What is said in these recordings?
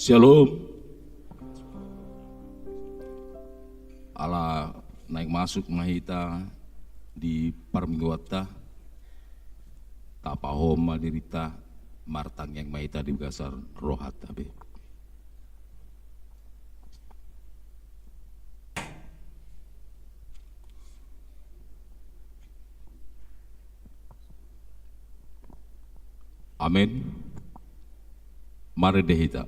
Shalom. Ala naik masuk mahita di parmingguata tapahoma dirita martang yang mahita di gasar rohat tabe. Amin. Mari dehita.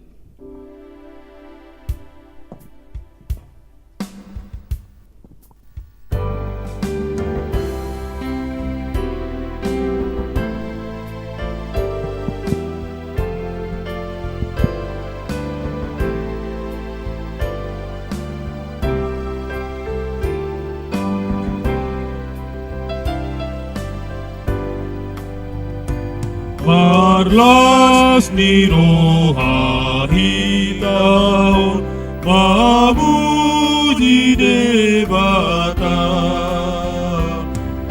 Marlas ni rohahitaon mamuji debata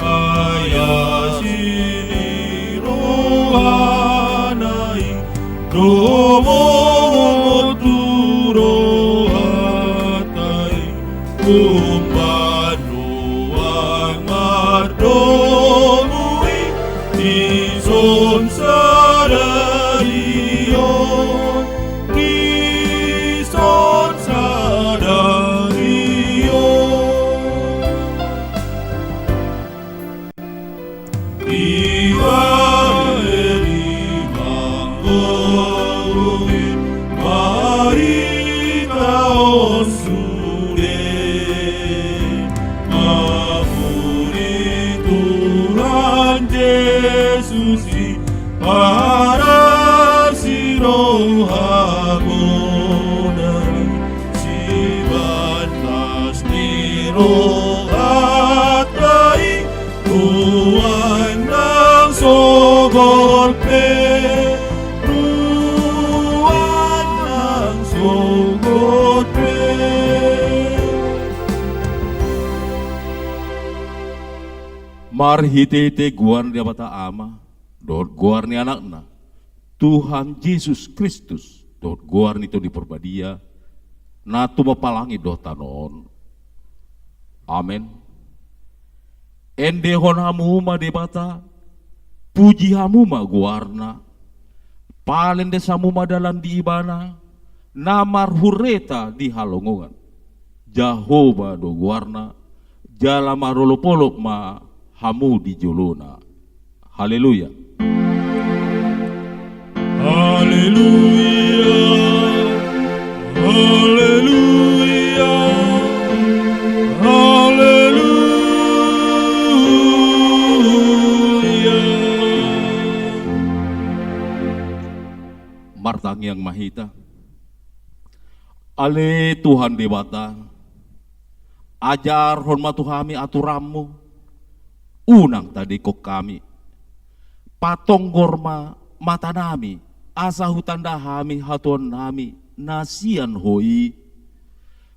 ayasini rohanai romo turohatai kumbanu ang mardomui Ison sadarion, Ison sadarion. Iba erimanggoin, marita osude, amuri Tuhan Yesus para si rohagonari si batas ni rohatai Tuhan ng sogorpe Tuhan ng sogorpe. Marhitete guar dia bata ama, dot guar ni anakna, Tuhan Yesus Kristus, dot guar nito di perbadia, na tumapalangi dota noon. Amen. Endehon hamuma de bata, puji hamuma guarna, palen de samuma dalam di ibana, namar hureta di halongongan. Jahoba do guarna, jala marolopolop ma hamu di jolona. Haleluya. Haleluya. Haleluya. Haleluya. Martang yang mahita. Ale Tuhan debata. Ajar hormat Tuhami aturammu. Unang tadi kok kami patong gorma mata nami asa hutan dahami hatuan nami nasian hoi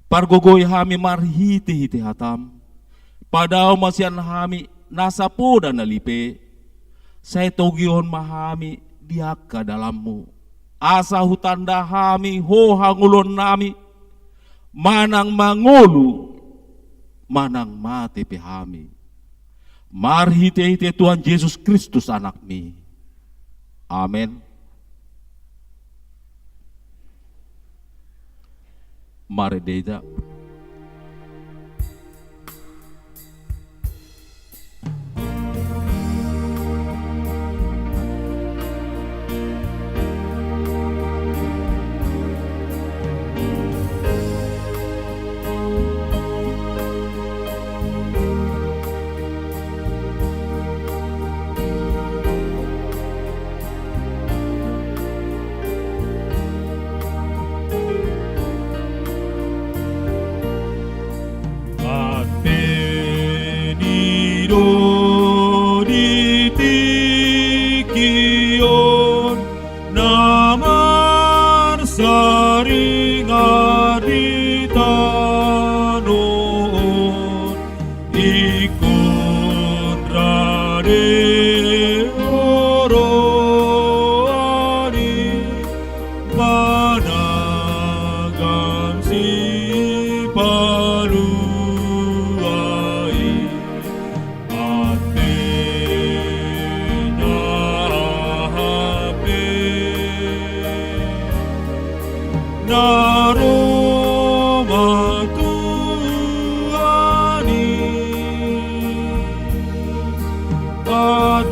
pargogoi hami marhiti hiti hatam padao masian hami nasa poda nalipe saya togion mahami diaka dalammu asa hutan dahami ho hangulon nami manang mangolu manang mate pehami. Marhite-hite Tuhan Yesus Kristus anakmi. Amin. Mari deda.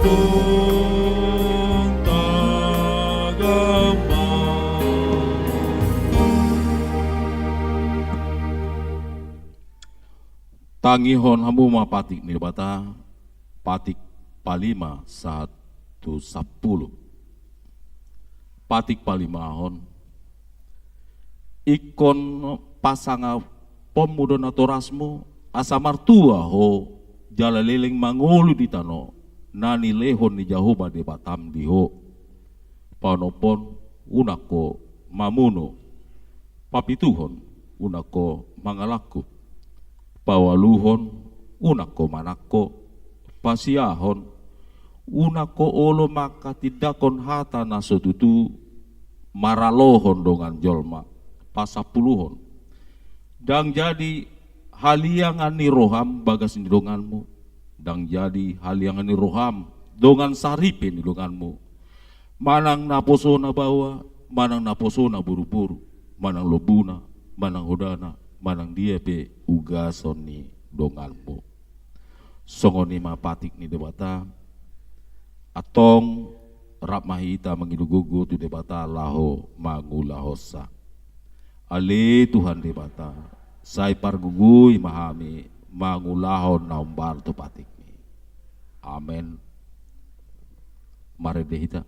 tong tagama. Tangihon hamu mapatik ni bata patik palima 1:10. Patik palimahon ikon pasanga pemuda natorasmu asa martua ho jala leleng mangolu di tano nani lehon ni jahoba de batam di ho panopon unako mamuno papituhon unako mangalaku pawaluhon unako manako pasiahon unako olo maka tidakon hata nasotutu maralohon dongan jolma pasapuluhon dang jadi haliangan ni roham bagas ni donganmu dang jadi haliangan ni roham dongan saripe ni donganmu manang naposo na bawa manang naposo na buru-buru manang lobuna manang hodana manang dia pe ugason ni donganmu songoni mapatik ni debata atong rap mahita mangilugugu tu debata laho mangulahosa ale Tuhan debata sai pargugui mahami mangulahon naumbar tu patik ni amen mare dehita.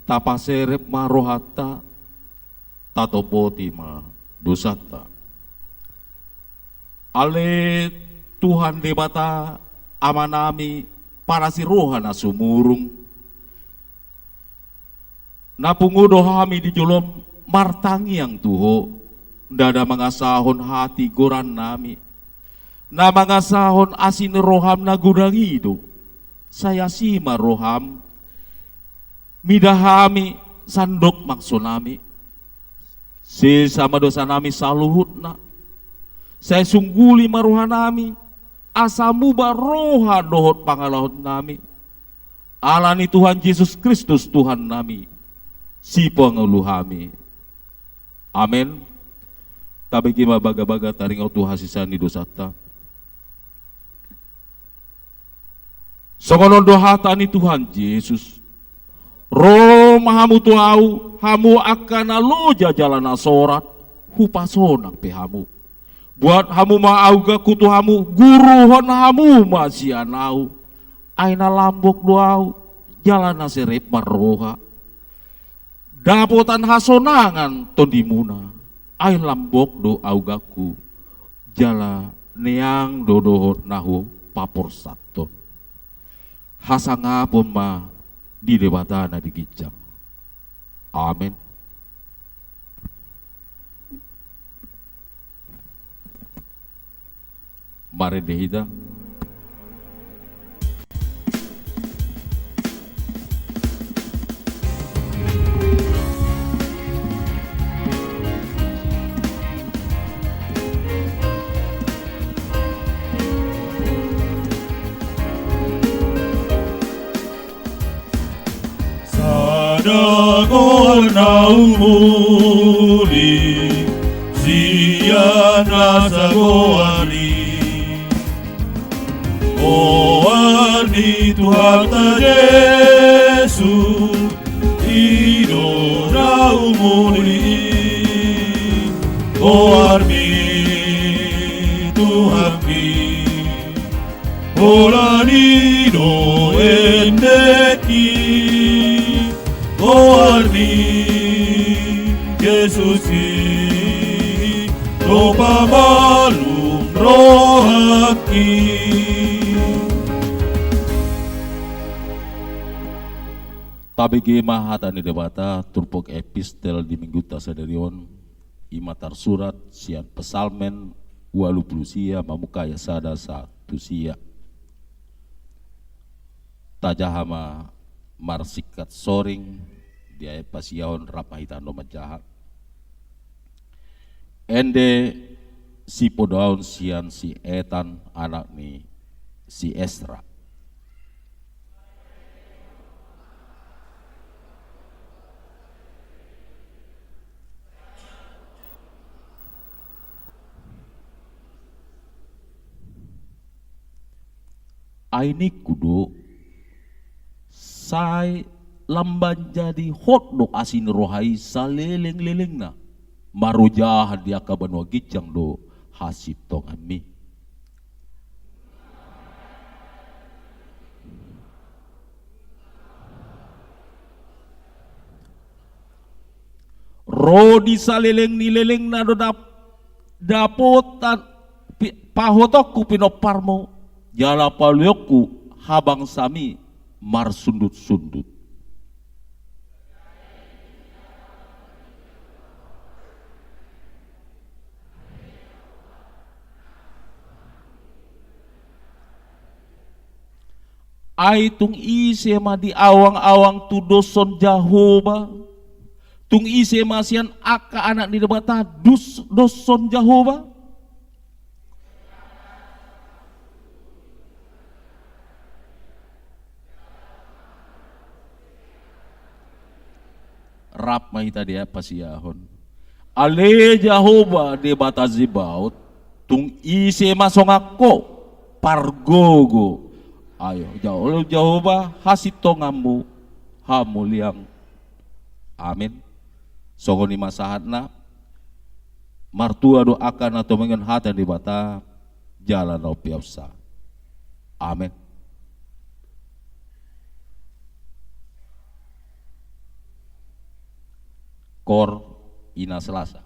Tapaserep marohata tatopoti ma dosata ale Tuhan debata amanami para si rohana sumurung napungudo hami di jolom martangi yang tuho dada mangasahon hati goran nami na mangasahon asin roham na gudangido saya sima roham midahami sandok maksonami si sama dosa nami saluhutna saya sungguli maruhanami asamu baroha dohot pangalahot nami alani Tuhan Yesus Kristus Tuhan nami si panguluhami amin tabagi mabaga-baga taringau Tuhan sisani dosata songonon dohatani Tuhan Yesus roh mahamu tuau hamu akan aloja jalan asorat hupasonak pe hamu buat hamu maauga kutu hamu guruhon hamu masianau aina lambok doau jalan aserep maroha dapotan hasonangan tondimuna ain lambok do augaku jala neang dodohot nahu papor saton hasangapun ma di debatana di gijang. Amin. Mari dehita. naumuri siana sagoani Oani Tuhan Yesus Ino naumuri Oarmi Tuhan mi Olanino endeki Oarmi Yesusi Ropa malum rohaki Tabigi mahatani debata turpok epistel di minggu tasadarion imatar surat sian pesalmen walu pulusia mamukaya sada satu sia tajahama marsikat soring dia pasiaon rapahitan doma jahat ende si podaun sian si etan anak ni si Esra aini kudo sai lamban jadi hot do asin rohai saleleng-leleng na marujah dia kabanwa gicang do hasit tong ami rodi saleleng ni leleng na do dapotan pahotoku pinoparmo jala palyoku habang sami mar sundut-sundut. Ay tung ise ma di awang-awang tu doson Jahoba. Tung ise ma sian aka anak ni debata doson Jahoba. Rap mahita dia pasiyahon. Ale Jahoba de batazibaut tung ise masong ako pargogo. Ayo jauh Jahoba hasitongamu hamuliang. Amin. Songoni masahatna martua doakan atau mengen hatan di bata jalan piapsa. Amin. Kor ina Selasa.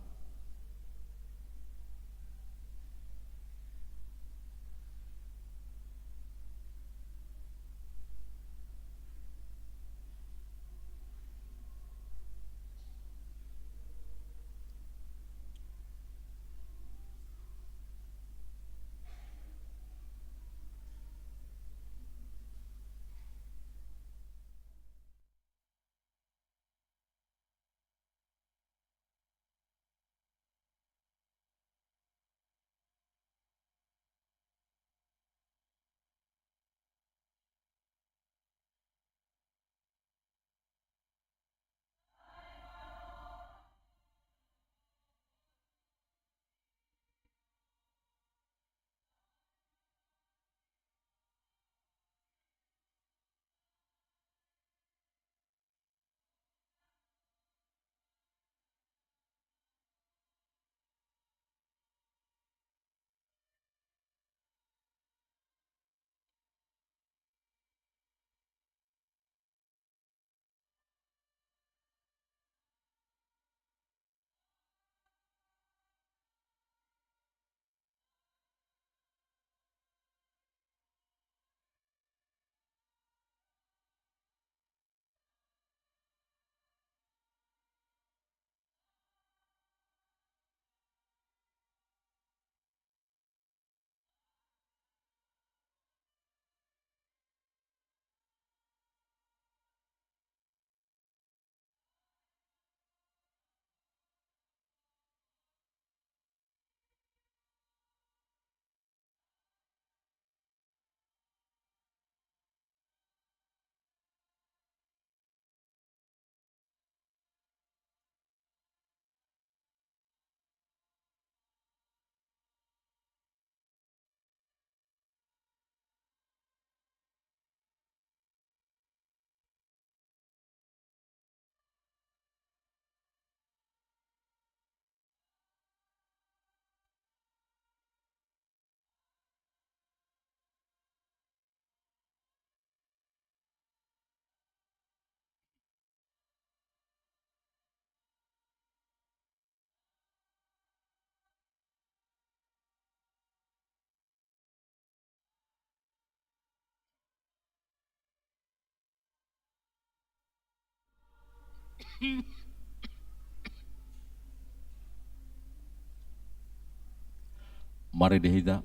Mari dihida.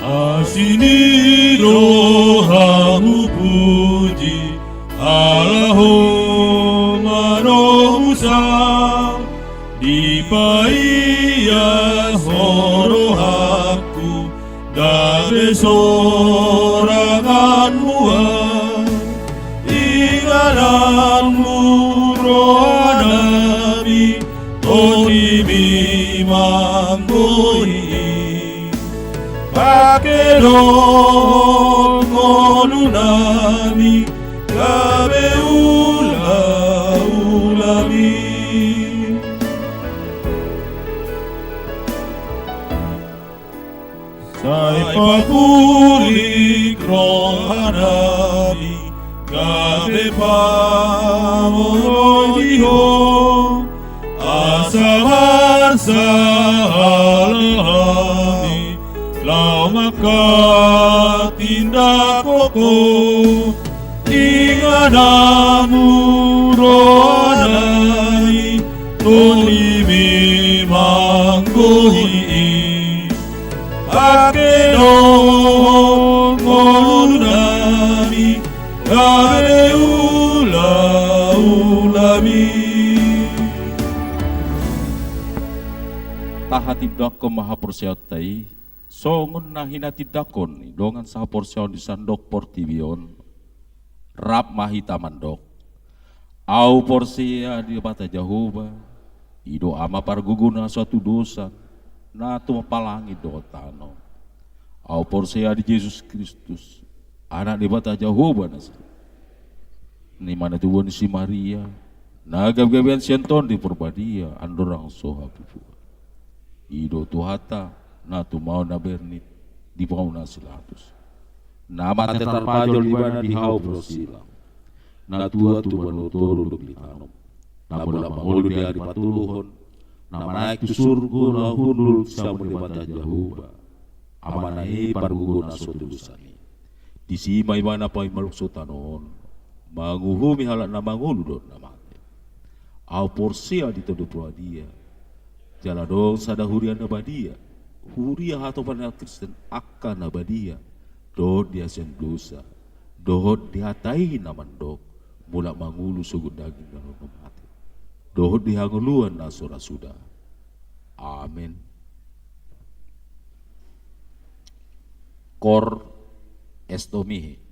Asini rohamu puji Allaho maromusa Dipaya sorohaku Dabe soranganmu Ingaranmu rohanabi Toni mimangoi Pakeron ngonunami Gabe ulami Sai papulik rohanami Gabe pamoroiho Asa-asa alami Lau maka tindak koko Inganamu rohanai Toni mimanggohi Akedo ngolunami Gabe ulami Tahati dako maha persiatai songun nahina tidakon dongan saha porsion di sandok portibion rap mahita mandok au porsia di bata jahuba ido ama parguguna suatu dosa na tu mapalangi dotano au porsia di Yesus Kristus anak di bata jahuba nasa ni mana tuan si Maria na gab-gabian senton di perbadia andorang soha pipu ido tuhata na tu mau na bernit di mau na silatus nama tetar pajol di mana di hau prosila na tua tu manutoro duk litanum na bola mangulu di hari patuluhon na naik tu surgu na hunul samu di mata jahuba amana pargugu na sotulusani di simai mana pai maluk sotanon manguhumi halak na mangulu don na mate au porsia di todo dia jala dong sadahurian na badia Huria atau pada Kristen akan abadia dod dia sen dosa dod dihatai naman dok mula mangulu sugud daging dan mati dod dihanguluan nasura sudah amin kor estomihi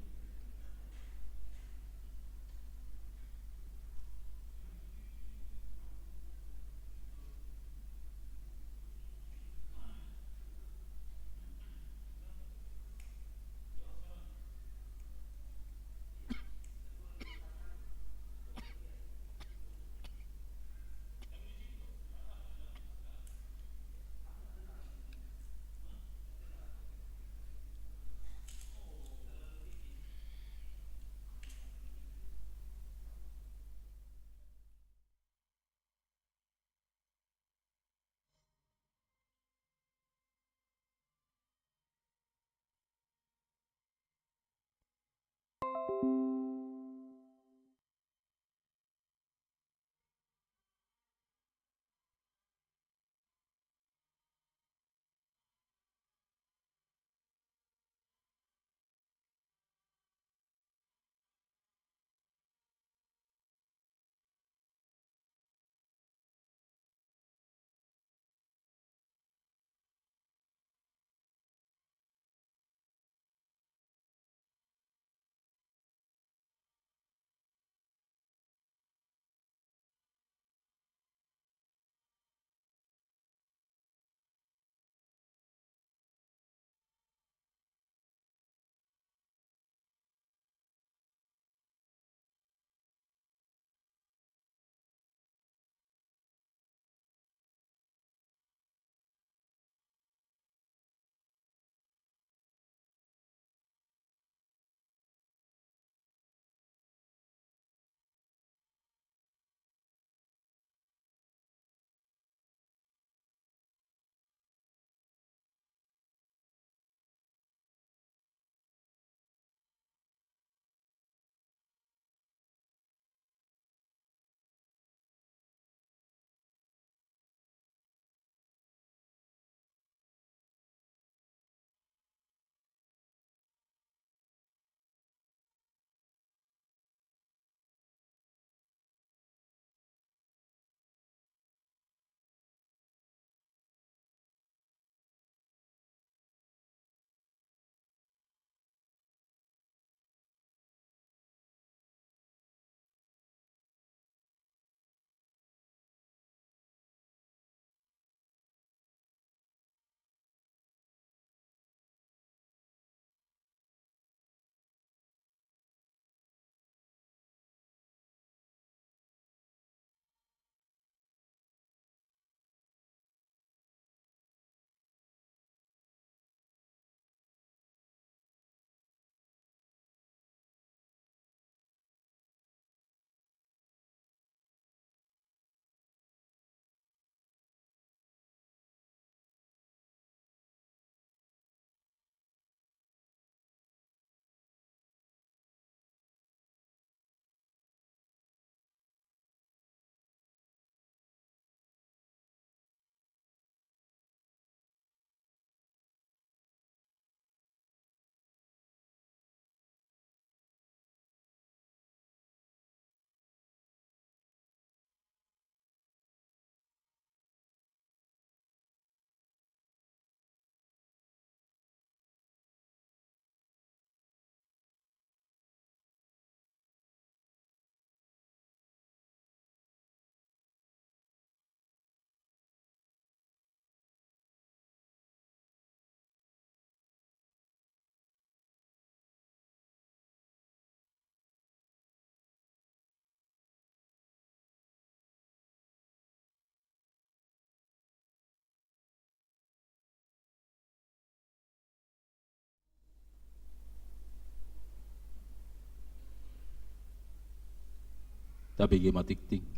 Tapi gema tikting.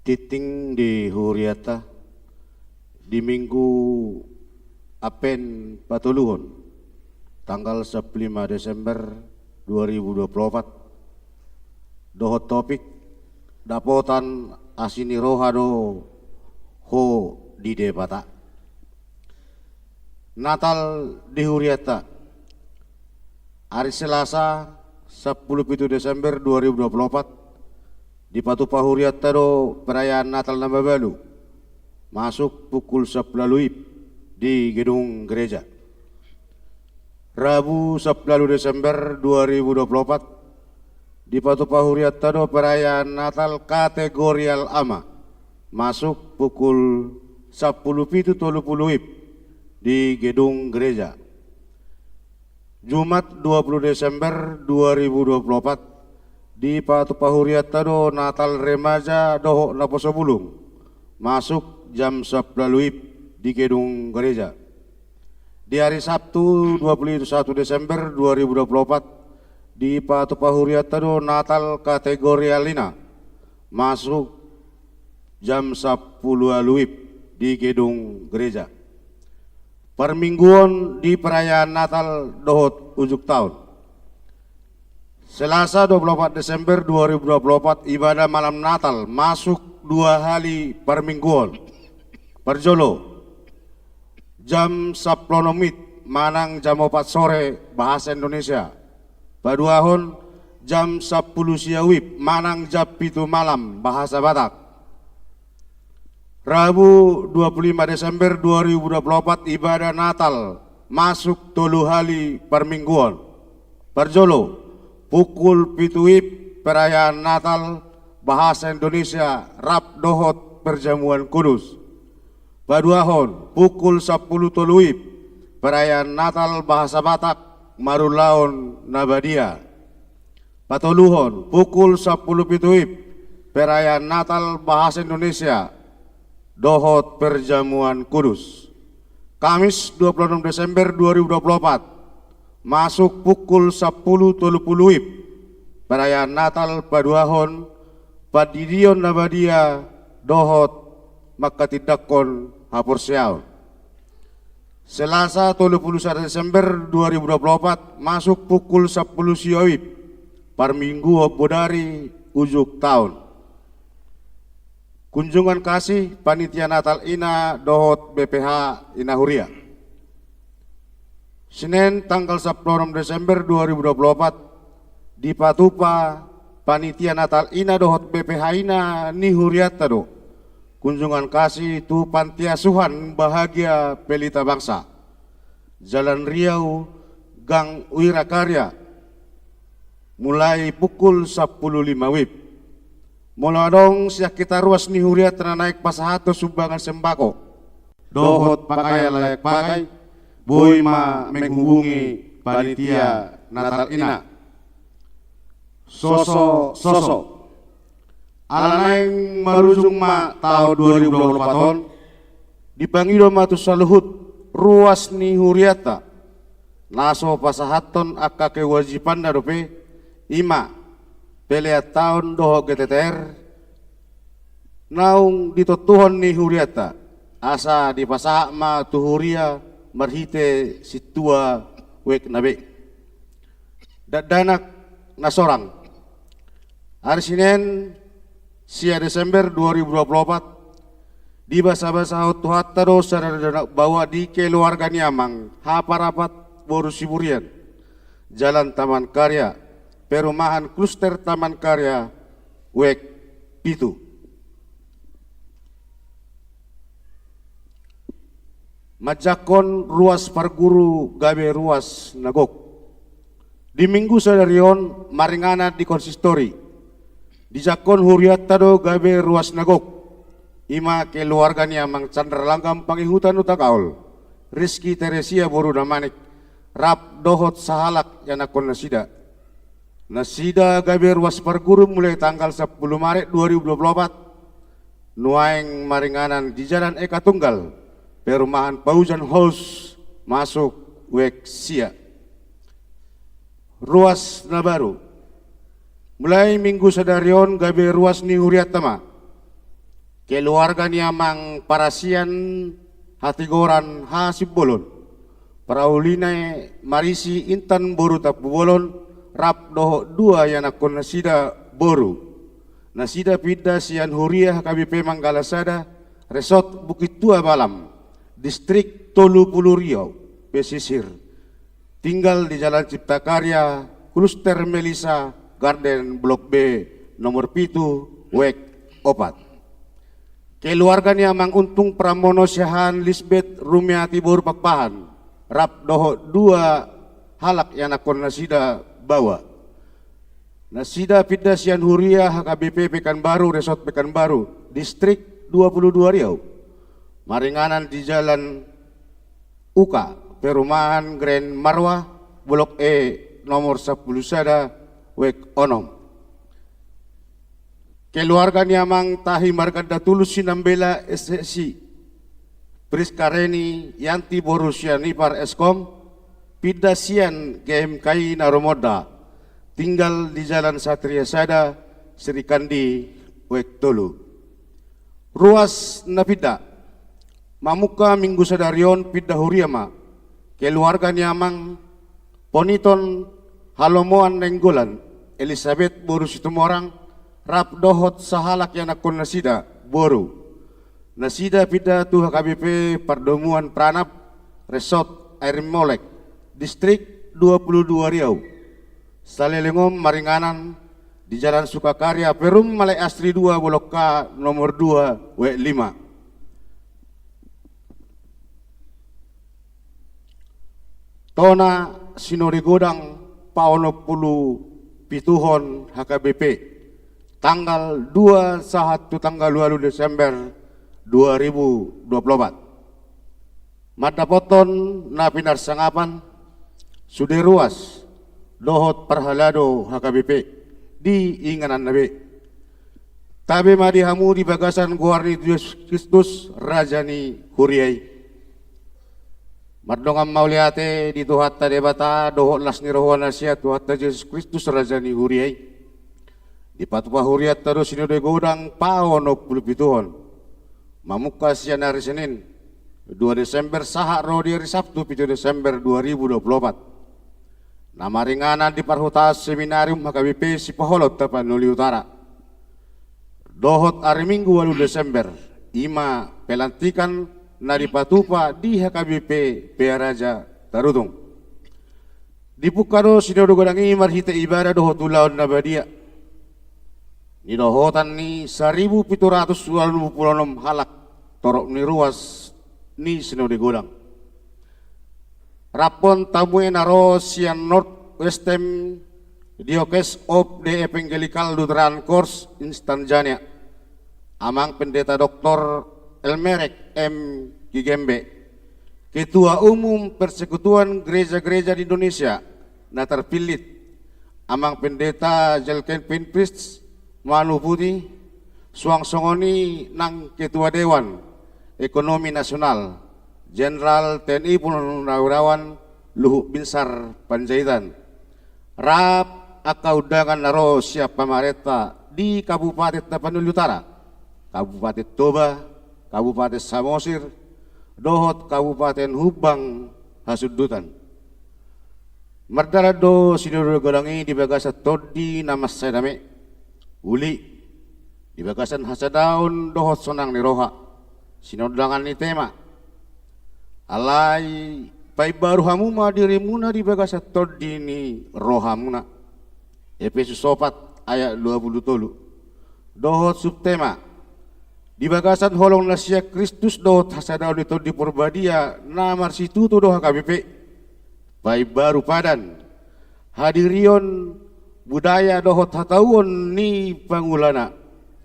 Titing di Huriata di Minggu Apen Patuluhon tanggal 15 Desember 2024 dohot topik dapotan asini rohado ho di debata Natal di Huriata hari Selasa 10 Desember 2024 di Patupa Huriata do perayaan Natal Namba Balu masuk pukul 10 di gedung gereja. Rabu 10 Desember 2024 di Patupa Huriata do perayaan Natal kategorial ama masuk pukul 10.30 di gedung gereja. Jumat 20 Desember 2024 di Patupa Huriata do Natal remaja doho Laposo Bulung masuk jam 10 di gedung gereja. Di hari Sabtu 21 Desember 2024 di Patupa Huriata do Natal kategori Alina masuk jam 10 di gedung gereja. Permingguan di perayaan Natal dohot ujuk tahun. Selasa 24 Desember 2024 ibadah malam Natal masuk 2 hari permingguan. Perjolo jam 10 manang jam 4 sore bahasa Indonesia. Paduahon jam 10 siawip manang jam 7 malam bahasa Batak. Rabu 25 Desember 2024 ibadah Natal masuk 3 hari permingguan. Perjolo pukul 7 perayaan Natal bahasa Indonesia Rap Dohot Perjamuan Kudus. Paduahon pukul 10 perayaan Natal bahasa Batak Marulaon Nabadia. Patoluhon pukul 10 perayaan Natal bahasa Indonesia Dohot Perjamuan Kudus. Kamis 26 Desember 2024 masuk pukul 10.30 perayaan Natal Paduahon Padidion Nabadia Dohot Makatidakon Hapursiaw. Selasa 31 Desember 2024 masuk pukul 10 siawip perminggu bodari ujuk tahun. Kunjungan kasih Panitia Natal Ina Dohot BPH Ina Huria. Senin tanggal 16 Desember 2024 di Patupa Panitia Natal Ina Dohot BPH Ina ni Huriata do kunjungan kasih tu pantiasuhan bahagia pelita bangsa Jalan Riau Gang Wirakarya mulai pukul 10.05 WIB. Mula dong siak kita ruas ni Huriata naik pasahato sumbangan sembako dohot pakai layak pakai boy ma menghubungi Panitia Natal Ina. Soso alanaing marujung ma tahun 2024 dipanggil matu saluhut ruas ni Huriata naso pasahaton akka kewajiban na dope ima pelea tahun doho GTTR naung ditotuhon ni Huriata asa di pasahak ma tuhuria marhite situa wek nabe dadanak nasorang hari Senin sia Desember 2024 di basa-basa tuhatta dosa dan bawa di keluarga niamang haparapat boru siburian Jalan Taman Karya Perumahan Kluster Taman Karya wek pitu. Majakon ruas parguru gabe ruas nagok. Di minggu sadarion maringana di konsistori. Di jakon Huriata do gabe ruas nagok. Ima keluarga ni amang Chandra Langgam pangihutan utakaol. Rizky Teresia boru namanik. Rap dohot sahalak yang akon nasida. Nasida gabe ruas parguru mulai tanggal 10 Maret 2024. nuaeng maringanan di Jalan Eka Tunggal, Perumahan Paujan House, masuk wek sia. Ruas na baru. Mulai minggu sadarion gabe ruas ni huriat tama. Keluarga ni amang parasian hatigoran hasib bolon. Paraulinay marisi intan boru tap bolon rap doho dua yang akon nasida boru. Nasida pida sian huriah KBP Manggalasada Resort Bukit Tua Balam, Distrik Tolu Pulu Riau, pesisir. Tinggal di Jalan Cipta Karya, Kluster Melisa, Garden Blok B, nomor pitu, Wek Opat. Keluarganya Mang Untung Pramono Syahan Lisbeth Rumiati Bor Pakpahan, rap doho dua halak yang akon nasida bawa. Nasida pida sian huriah HKBP Pekanbaru, Resort Pekanbaru, Distrik 22 Riau. Maringanan di Jalan Uka, Perumahan Grand Marwah, Blok E, nomor 10 Sada, Wek Onom. Keluarga Niamang Tahi Marganda Tulus Sinambela SSI, Priskareni Yanti Borussia Nipar Eskom, Pidasian GMKI Naromoda, tinggal di Jalan Satria Sada, Serikandi, Wek Tolu. Ruas Napida, Mamuka Minggu Sadarion Pida Huriama, keluarga Niamang Poniton Halomoan Nenggolan, Elizabeth Boru Situmorang, rap dohot sahalak yang akon nasida Boru. Nasida pida tu HKBP Pardomuan Pranap, Resort Air Molek, Distrik 22 Riau. Salelengom Maringanan di Jalan Sukakarya, Perum Malay Astri 2, Blok K, nomor 2, W5. Tona Sinori Godang Paono Pulu Pituhon HKBP tanggal 2 sahat tanggal 2 Desember 2024. Mata poton na pinarsangapan sude ruas dohot parhalado HKBP di inganan nabi. Tabe madihamu di bagasan Guarni Yesus Kristus Rajani Huriai. Mardongam mauliate di tuhatta debata dohot las ni rohana sia tuhatta Yesus Kristus Rajani Huriai. Di patupa huriat terus sinode godang paono pulpituhon. Mamuka sian hari Senin 2 Desember sahak rodi hari Sabtu 7 Desember 2024. Nama ringanan di Parhutas Seminarium HKBP Sipaholot Tapanuli Utara. Dohot hari Minggu 8 Desember ima pelantikan Nari Patupa di HKBP Pearaja Tarutung. Di Pukaro Sinodo Godangi marhita ibadah dohot ulaon nabadia. Ni dohotan ni 1726 halak torok ni ruas ni Sinode Godang. Rapon tabue naro sian North Westem Diocese of the Evangelical Lutheran Course Instanjania. Amang Pendeta Dr. Elmerek M. Kigembe, Ketua Umum Persekutuan Gereja-Gereja di Indonesia, na terpilih Amang Pendeta Jelken Pinpris Manu Putih, Suang Songoni nang Ketua Dewan Ekonomi Nasional, Jenderal TNI Purnawirawan Luhut Binsar Panjaitan, rap akaudangan naro siap pamareta di Kabupaten Tapanuli Utara, Kabupaten Toba, Kabupaten Samosir, dohot Kabupaten Hubang Hasudutan. Mardalado Sinodoro Godangi di bagasan Todi Namas Sadame, Uli di bagasan Hasadaun dohot Sonang ni Roha, Sinodangan ni tema. Alai pai baru hamuma dirimuna di bagasan Todi ni Rohamuna. Efesus 4 ayat 23. Dohot subtema. Di bagasan holong nasia Kristus dohot hasadaun itu di Purbadia namar situ doh HKBP pai baru padan hadirion budaya dohot hatauon ni pangulana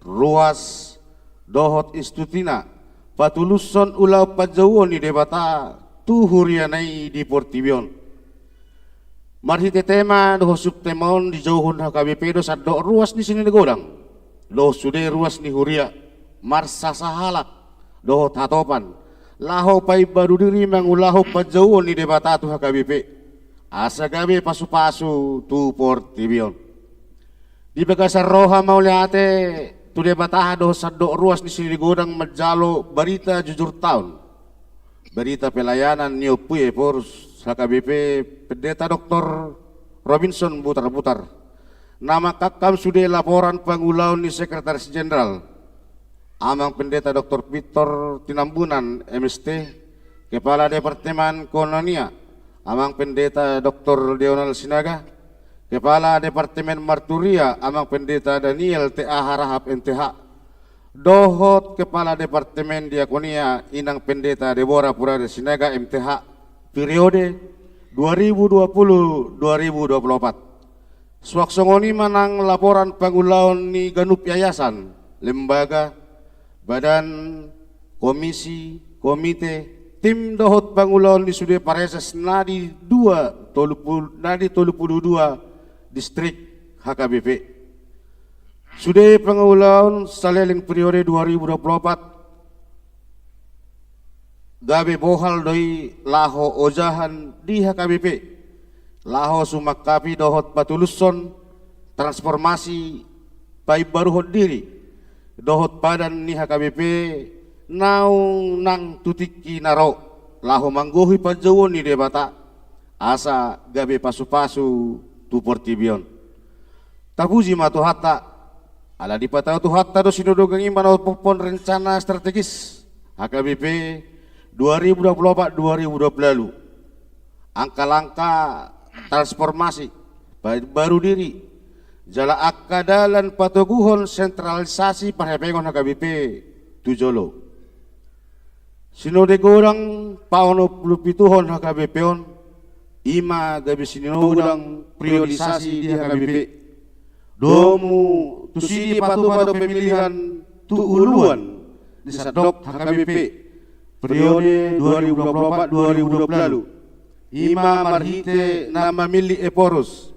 ruas dohot istutina patuluson ulau pajauon ni debata tuhurianai di Portibion marhite tema dohot subtemon di jauhun HKBP do sadok ruas di sini Godang doh sude ruas ni huria marsasahalak dohot hatopan laho pai baru diri mangulaho pajauon ni debatatu HKBP asa gabe pasu-pasu tu portibion di Bekasar roha mauliate tu debataha doh sadok ruas di sini godang majalo berita jujur tahun berita pelayanan nyopuye porus HKBP pendeta Dr. Robinson Butar-Butar nama kakam sudah laporan pangulaun ni Sekretaris Jenderal amang pendeta Dr. Victor Tinambunan MST Kepala Departemen Kolonia amang pendeta Dr. Deonal Sinaga Kepala Departemen Marturia amang pendeta Daniel TA Harahap NTH dohot Kepala Departemen Diakonia inang pendeta Deborah Purada Sinaga MTH periode 2020-2024 Swaksongoni manang laporan pangulaun ni Ganup Yayasan, lembaga, badan, komisi, komite, tim dohot pangulaun ni Sude Pareses nadi 22 distrik HKBP. Sude pangulaun saleleng periode 2024 gabe bohal doi laho ojahan di HKBP. Laho sumakapi dohot patuluson transformasi pai baru diri dohot padan ni HKBP naung nang tutiki naro laho manggohi pajawon ni debata asa gabe pasu-pasu tu portibion tabuji matu hatta ala dipatau tu hatta do sinodogang iman popon rencana strategis HKBP 2024-2020 angka-langka transformasi baru diri jala akadalan patuguhon sentralisasi parhepengon HKBP tujolo sinode gorang paono pulupituhon HKBP on ima gabi sinodang priorisasi di HKBP domu tusidi patu pada pemilihan tu uluan di sadok HKBP periode 2024-2020 Ima marhite nama mili Eporus,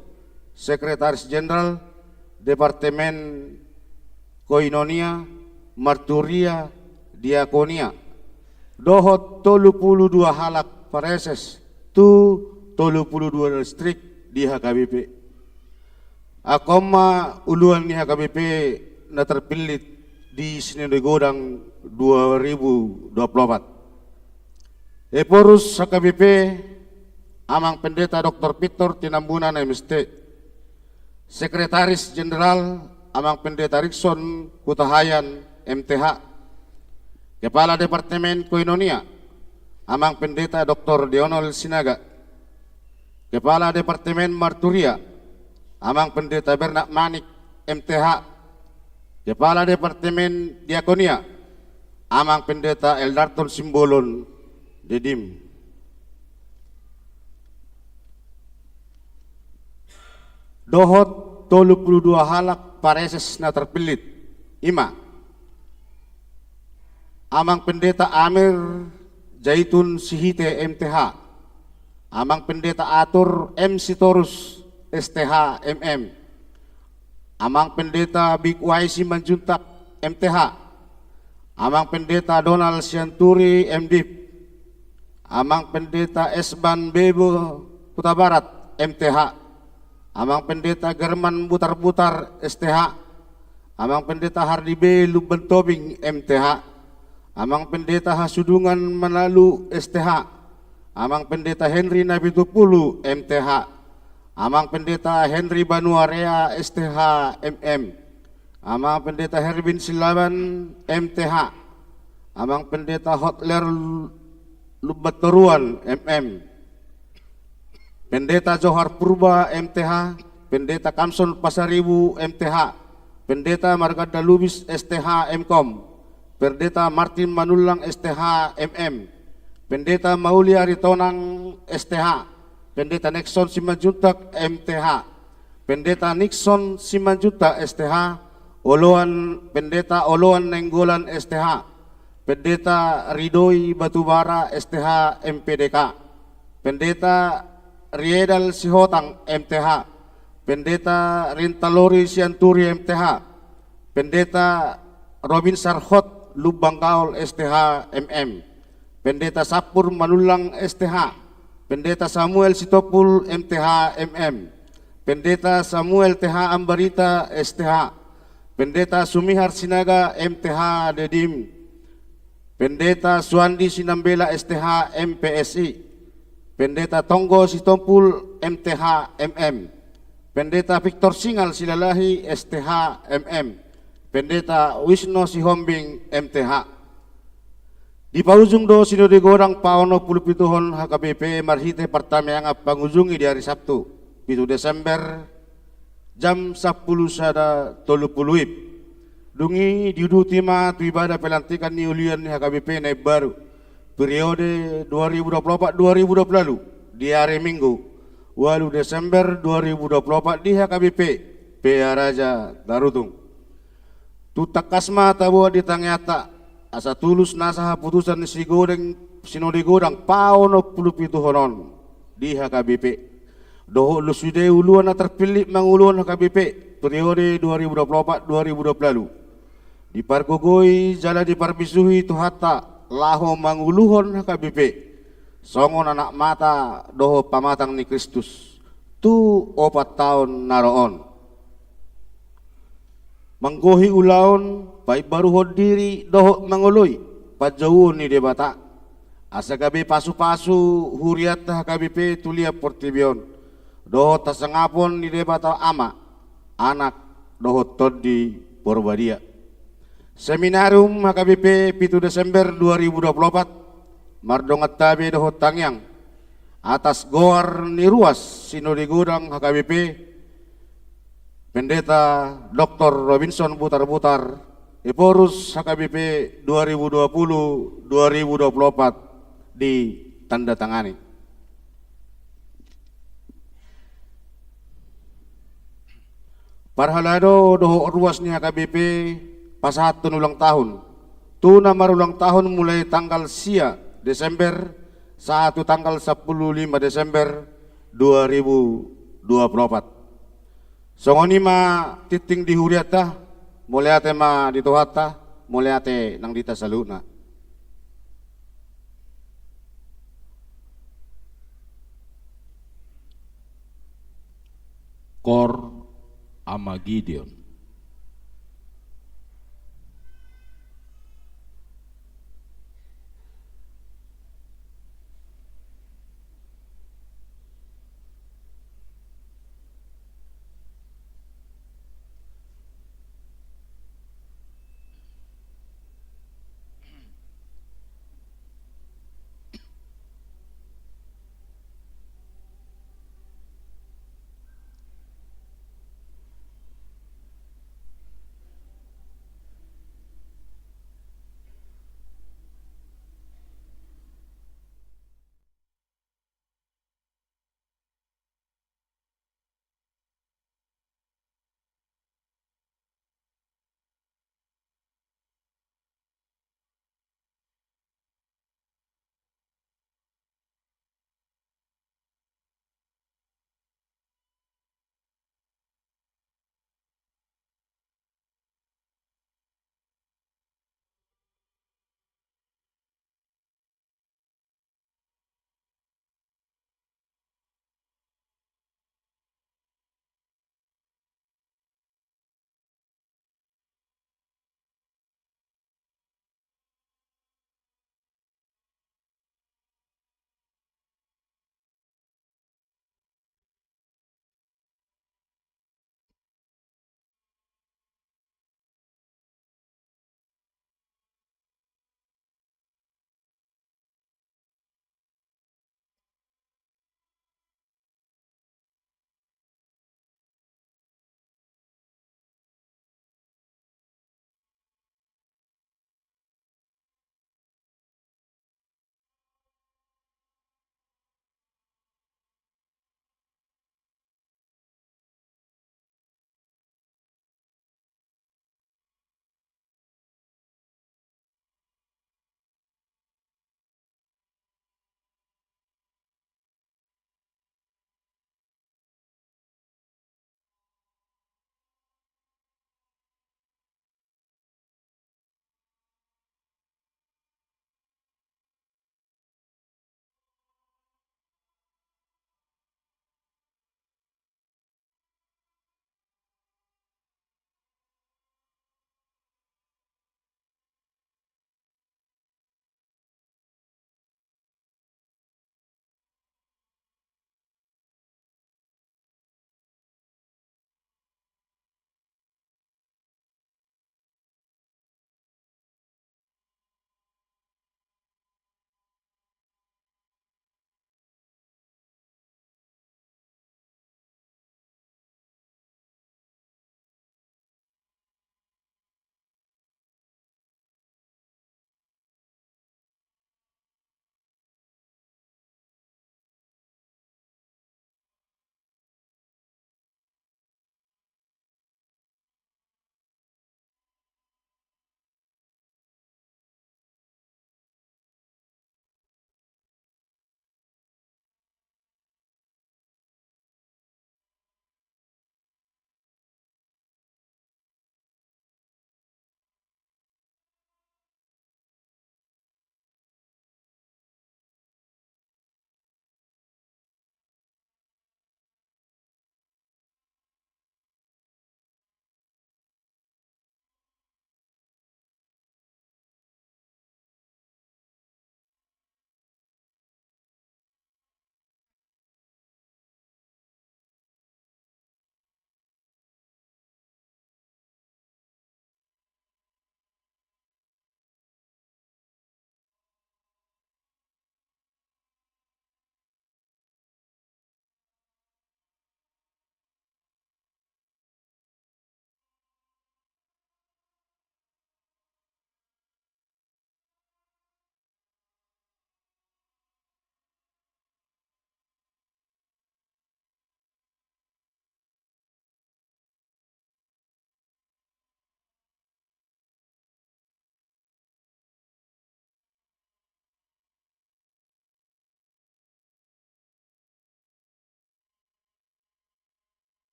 Sekretaris Jenderal Departemen Koinonia, Marturia, Diakonia, dohot 32 halak pareses, tu 32 distrik di HKBP. Akoma uluan di HKBP na terpilih di Sinode Godang 2024. Eporus HKBP amang pendeta Dr. Victor Tinambunan MST Sekretaris Jenderal amang pendeta Rikson Kutahayan MTH Kepala Departemen Koinonia amang pendeta Dr. Deonal Sinaga Kepala Departemen Marturia amang pendeta Bernak Manik MTH Kepala Departemen Diakonia amang pendeta Eldarton Simbolon Dedim dohot 32 halak pareses na terpilih ima amang pendeta Amir Zaitun Sihite MTH amang pendeta Atur M Sitorus STH MM amang pendeta Big Y Simanjuntak MTH amang pendeta Donald Sianturi MDip amang pendeta Esban Bebo Kuta Barat MTH amang pendeta German Butar-Butar STH amang pendeta Hardi B Lubentobing MTH amang pendeta Hasudungan Manalu STH amang pendeta Henry Nabitupulu MTH amang pendeta Henry Banuarea STH MM amang pendeta Herbin Silaban MTH amang pendeta Hotler Lubatoruan MM Pendeta Johar Purba MTH, Pendeta Kamson Pasaribu MTH, Pendeta Margada Lubis STH MKOM, Pendeta Martin Manulang STH MM, Pendeta Maulia Ritonang STH, Pendeta Nixon Simanjuntak MTH, Pendeta Nixon Simanjuntak STH, Pendeta Oloan Nenggolan STH, Pendeta Ridoi Batubara STH MPDK, Pendeta Riedal Sihotang MTH, Pendeta Rintalori Sianturi MTH, Pendeta Robin Sarhot Lubang Kaul STH MM, Pendeta Sapur Manulang STH, Pendeta Samuel Sitopul MTH MM, Pendeta Samuel TH Ambarita STH, Pendeta Sumihar Sinaga MTH Dedim, Pendeta Suandi Sinambela STH MPSI, Pendeta Tonggo Sitompul MTH MM, Pendeta Victor Singal Silalahi STH MM, Pendeta Wisno Sihombing MTH. Di paujung do sinode gorang paono pulupituhon HKBP marhite pertama yang pangujungi di hari Sabtu 7 Desember jam 10 sada 30 dungi diudutima tu ibadah pelantikan ni ulian HKBP naib baru periode 2024-2020 di hari Minggu 8 Desember 2024 di HKBP PA Raja Darutung. Tutak kasma tabuha di tangyata asa tulus nasaha putusan si goreng sinode godang paono pulupitu honon di HKBP. Doho lusude uluan na terpilih manguluan HKBP periode 2024-2020. Di pargogoi jala di parbisuhi tuhata laho manguluhon HKBP. Songon anak mata doho pamatang ni Kristus. Tu 4 tahun naroon. Manggohi ulaon pai baru hodiri doho mangoloi pajauh ni debata asa gabe pasu-pasu huriat HKBP tulia portibion doho tasangapon ni debata ama anak doho todi Porbadia. Seminarium HKBP 7 Desember 2024 mardongat tabe doho tangyang atas goar ni ruas sinode godang HKBP Pendeta Dr. Robinson Butar-Butar Eporus HKBP 2020-2024 ditandatangani. Parhalado doho ruas ni HKBP pasahatun ulang tahun. Tuna marulang tahun mulai tanggal sia Desember 1 tanggal 15 Desember 2024. Songoni ma titing di huriata, mulai ate ma ditohata, mulai ate nang dita saluna. Kor ama Gideon.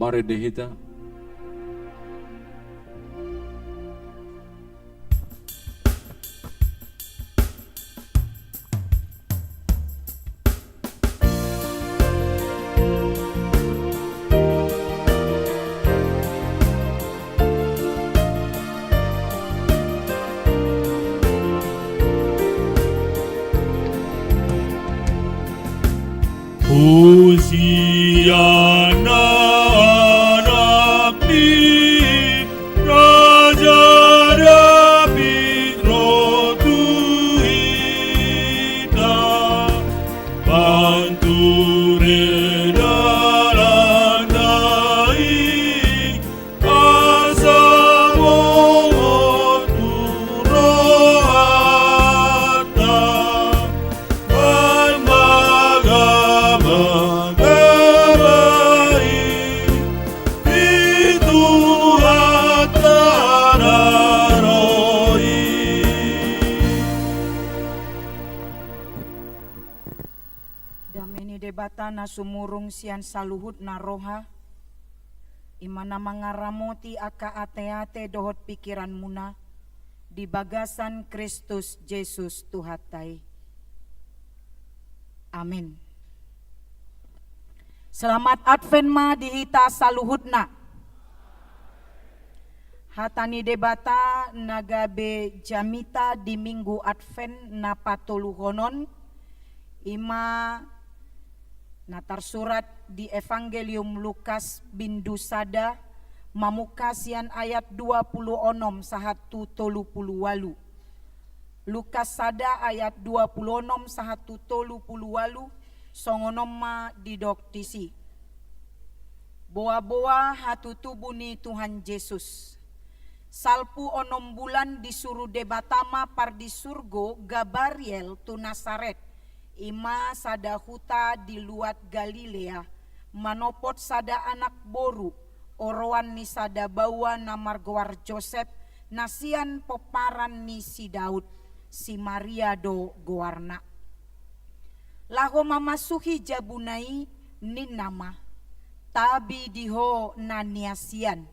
Mari dehita. Hosiana anak ni Raja David rotu ita panture dalan dai asamo turoata Dameni debata na sumurung sian saluhut na roha imana mangaramoti aka ate-ate dohot pikiran muna di bagasan Kristus Yesus Tuhatai. Amin. Selamat Advent ma dihita saluhut na. Hatani debata nagabe jamita di minggu Advent na patuluhonon ima natar surat di Evangelium Lukas bindu sada mamukasian ayat 26 sahatu tolu pulu walu. Lukas sada ayat 26 sahatu tolu pulu walu songonoma didoktisi. Boa-boa hatu tubuni Tuhan Yesus. Salpu onom bulan disuruh debatama pardi surgo Gabariel tu Nasaret. Ima sada huta di luat Galilea, manopot sada anak boru, oroan ni sada bawa na margawar Joseph, nasian poparan ni si Daud, si Maria do gowarna. Laho mamasuhi jabunai ni nama, tabi diho naniasian,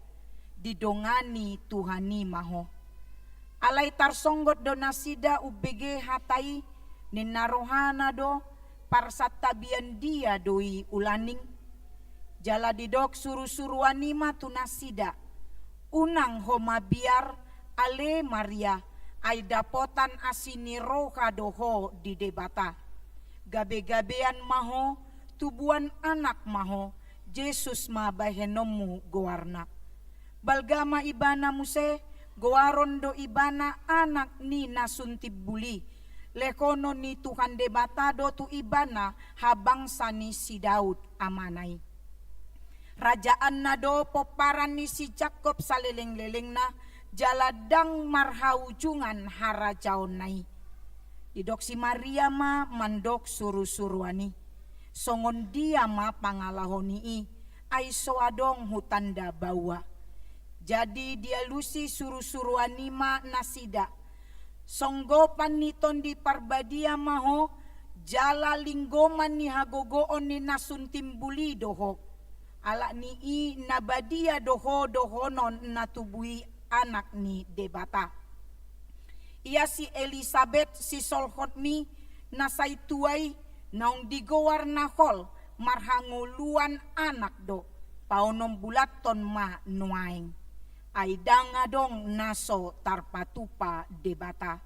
didongani Tuhani maho. Alai tarsonggot do nasida ubege hatai, ninarohana do parsatabian dia doi ulaning jala didok suru-suruanima tunasida unang homa biar ale Maria ay dapotan asini roha doho di debata gabe-gabean maho tubuan anak maho Yesus ma bahenomu gowarna balgama ibana muse gowaron do ibana anak ni nasuntib buli lekono ni Tuhan debatado tu ibana habang sani si Daud amanay. Rajaan na do poparan ni si Jacob saleleng-leleng na jaladang marhaujungan harajaon nai. Didok si Maria ma mandok suru-suruani. Songon dia ma pangalahoni ay soadong hutanda bawa. Jadi dia lusi suru-suruani ma nasida. Songgopan niton di parbadia maho jala linggoman ni hagogoon ni nasuntimbuli doho ala ni i nabadia doho dohonon natubui anak ni debata. Ia si Elizabeth si solhotmi nasaituay naong digowar na hol marhanguluan anak do paunom bulaton ma nuaing. Ay dangadong naso tarpatupa debata.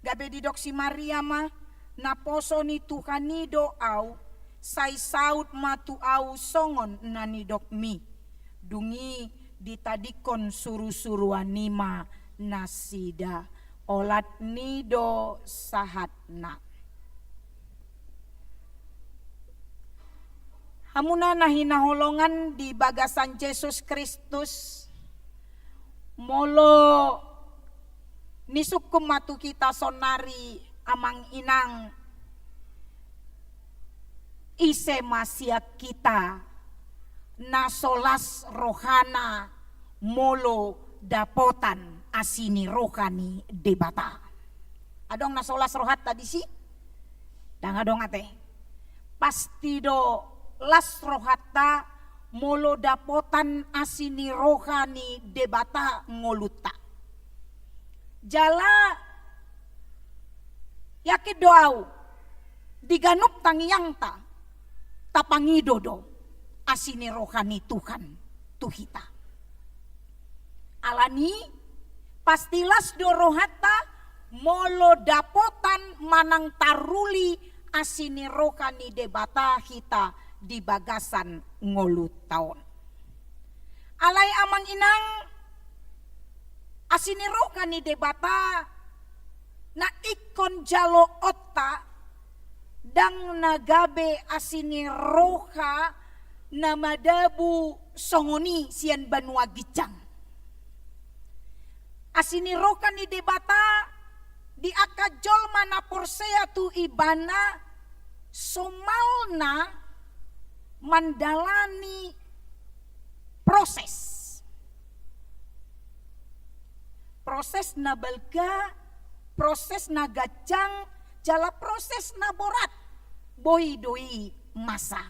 Gabe didok si Maria ma naposo ni Tuhan ni doaw say saut matu au songon na ni dok mi. Dungi ditadikon suru-suruan nima nasida olat nido sahatna. Hamuna na hinaholongan di bagasan Yesus Kristus molo nisukum matu kita sonari amang inang ise masya kita nasolas rohana molo dapotan asini rohani debata. Adong nasolas rohat tadi sih dang adong ate pasti do las rohata molo dapotan asini rohani debata ngoluta. Jala yaki doau diganup tangiang ta tapangidodo asini rohani Tuhan tuhita. Alani pastilas dorohata molo dapotan manang taruli asini rohani debata hita di bagasan ngolu taon. Alai amang inang asini rohani debata na ikon jalo otta dang nagabe asini roha na madabu songoni sian banua gicang. Asini roka ni debata di akajol mana porsea tu ibana somalna mandalani proses na balga, proses na gacang, jala proses na borat boy doi masa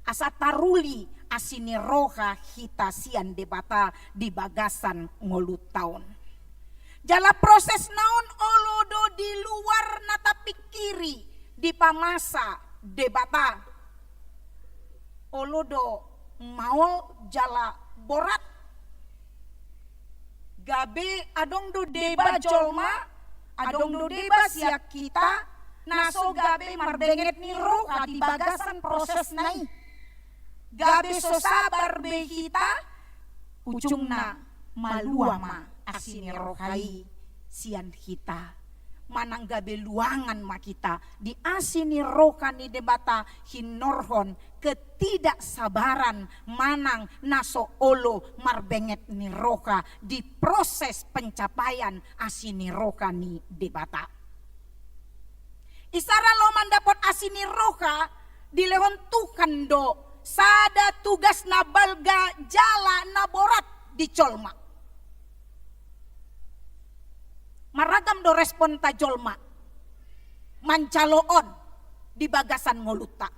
asa taruli asini roha hita sian debata di bagasan ngolut taon. Jala proses naon olodo di luar nata pikiri di pamasa debata. Olodo maol jala borat. Gabe adong do deba jolma, adong do deba siak kita, naso gabe marbenget ni roha di bagasan proses nai. Gabe so sabar be kita, ujungna malua ma asini rohai sian kita. Manang gabe luangan ma kita di asini rohani debata hinorhon ketidaksabaran manang naso olo marbenget ni roha di proses pencapaian asini rohani debata. Isara lo mandapot asini roha dilehontukan do sada tugas na balga jala na borat di colma. Maragam do respon ta jolma mancaloon di bagasan ngoluta.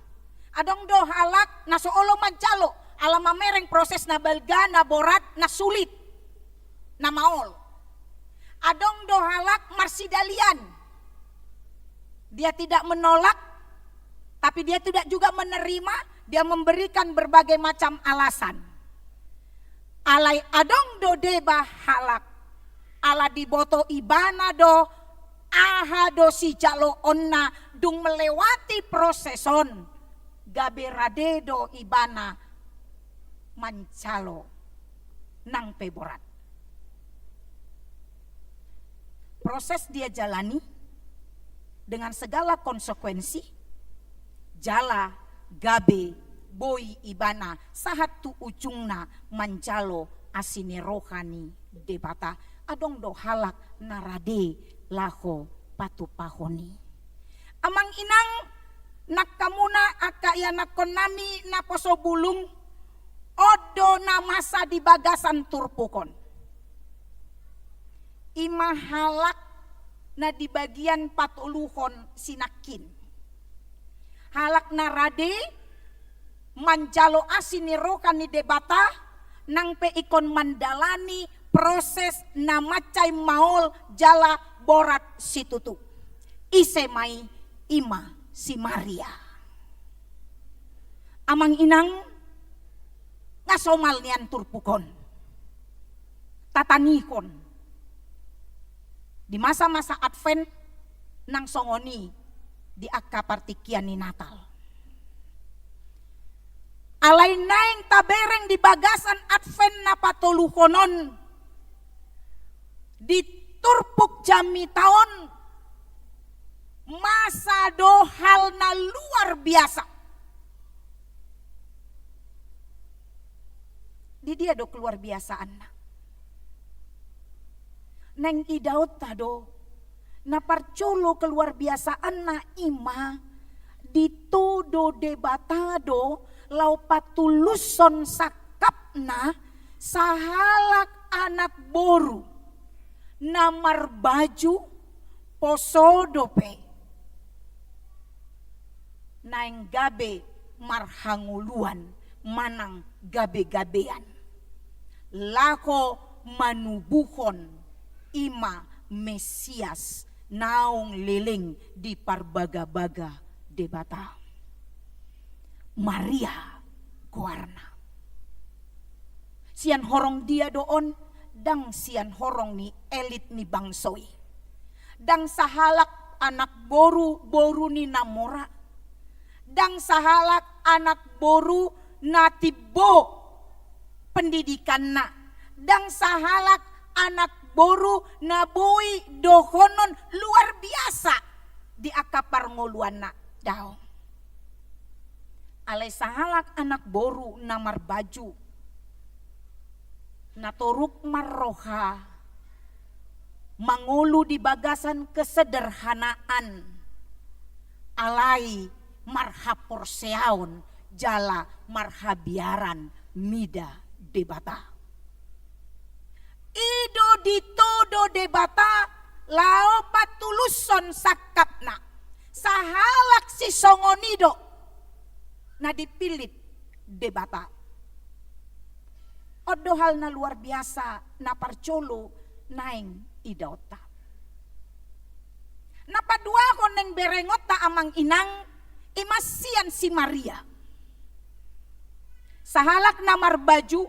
Adong do halak na soolo mancalo ala mamereng proses na balga na borat na sulit na maol. Adong do halak marsidalian. Dia tidak menolak tapi dia tidak juga menerima, dia memberikan berbagai macam alasan. Alai adong do deba halak ala diboto ibana do aha do si jalo onna dung melewati proseson gabe rade do ibana mancalo nang peborat. Proses dia jalani dengan segala konsekuensi jala gabe boy ibana sahat tu ujungna mancalo asini rohani debata. Adong do halak narade laho patu pahoni. Amang inang nakamuna akaya nakonami na poso bulung odo na masa di bagasan turpukon. Ima halak na di bagian patuluhon sinakin. Halak narade manjalo asini rokani debata nang pe ikon mandalani proses na macai maol jala borat situtu. Ise mai ima si Maria. Amang inang ngasomal nian turpukon. Tatanihon. Di masa-masa Advent nang songoni di akapartikian ni Natal. Alay naing tabereng di bagasan Advent na patuluhonon di turpuk jami tahun masa do hal na luar biasa. Di dia do keluar biasaan na. Neng idaot tado na parcolo keluar biasaan na ima ditudo debatado lau patuluson sakapna sahalak anak boru namar baju posodope naing gabe marhanguluan manang gabe-gabean. Lako manubuhon ima Mesias naong liling di parbaga-baga debata. Maria Guarna. Sian horong dia doon, dang sian horong ni elit ni bangsoy. Dang sahalak anak boru ni namora. Dang sahalak anak boru na tibo pendidikan na. Dang sahalak anak boru na boy dohonon luar biasa di akapar ngoluan na daw. Alay sahalak anak boru na marbaju. Naturuk marroha. Mangulu di bagasan kesederhanaan. Alay marhaporseaon jala marhabiaran mida debata. Ido ditodo debata lao patuluson sakapna. Sahalak si songonido na dipilit debata. Odo hal na luar biasa na parcolo naing idota. Napadua ko neng berengot ta amang inang imasian si Maria. Sahalak na marbaju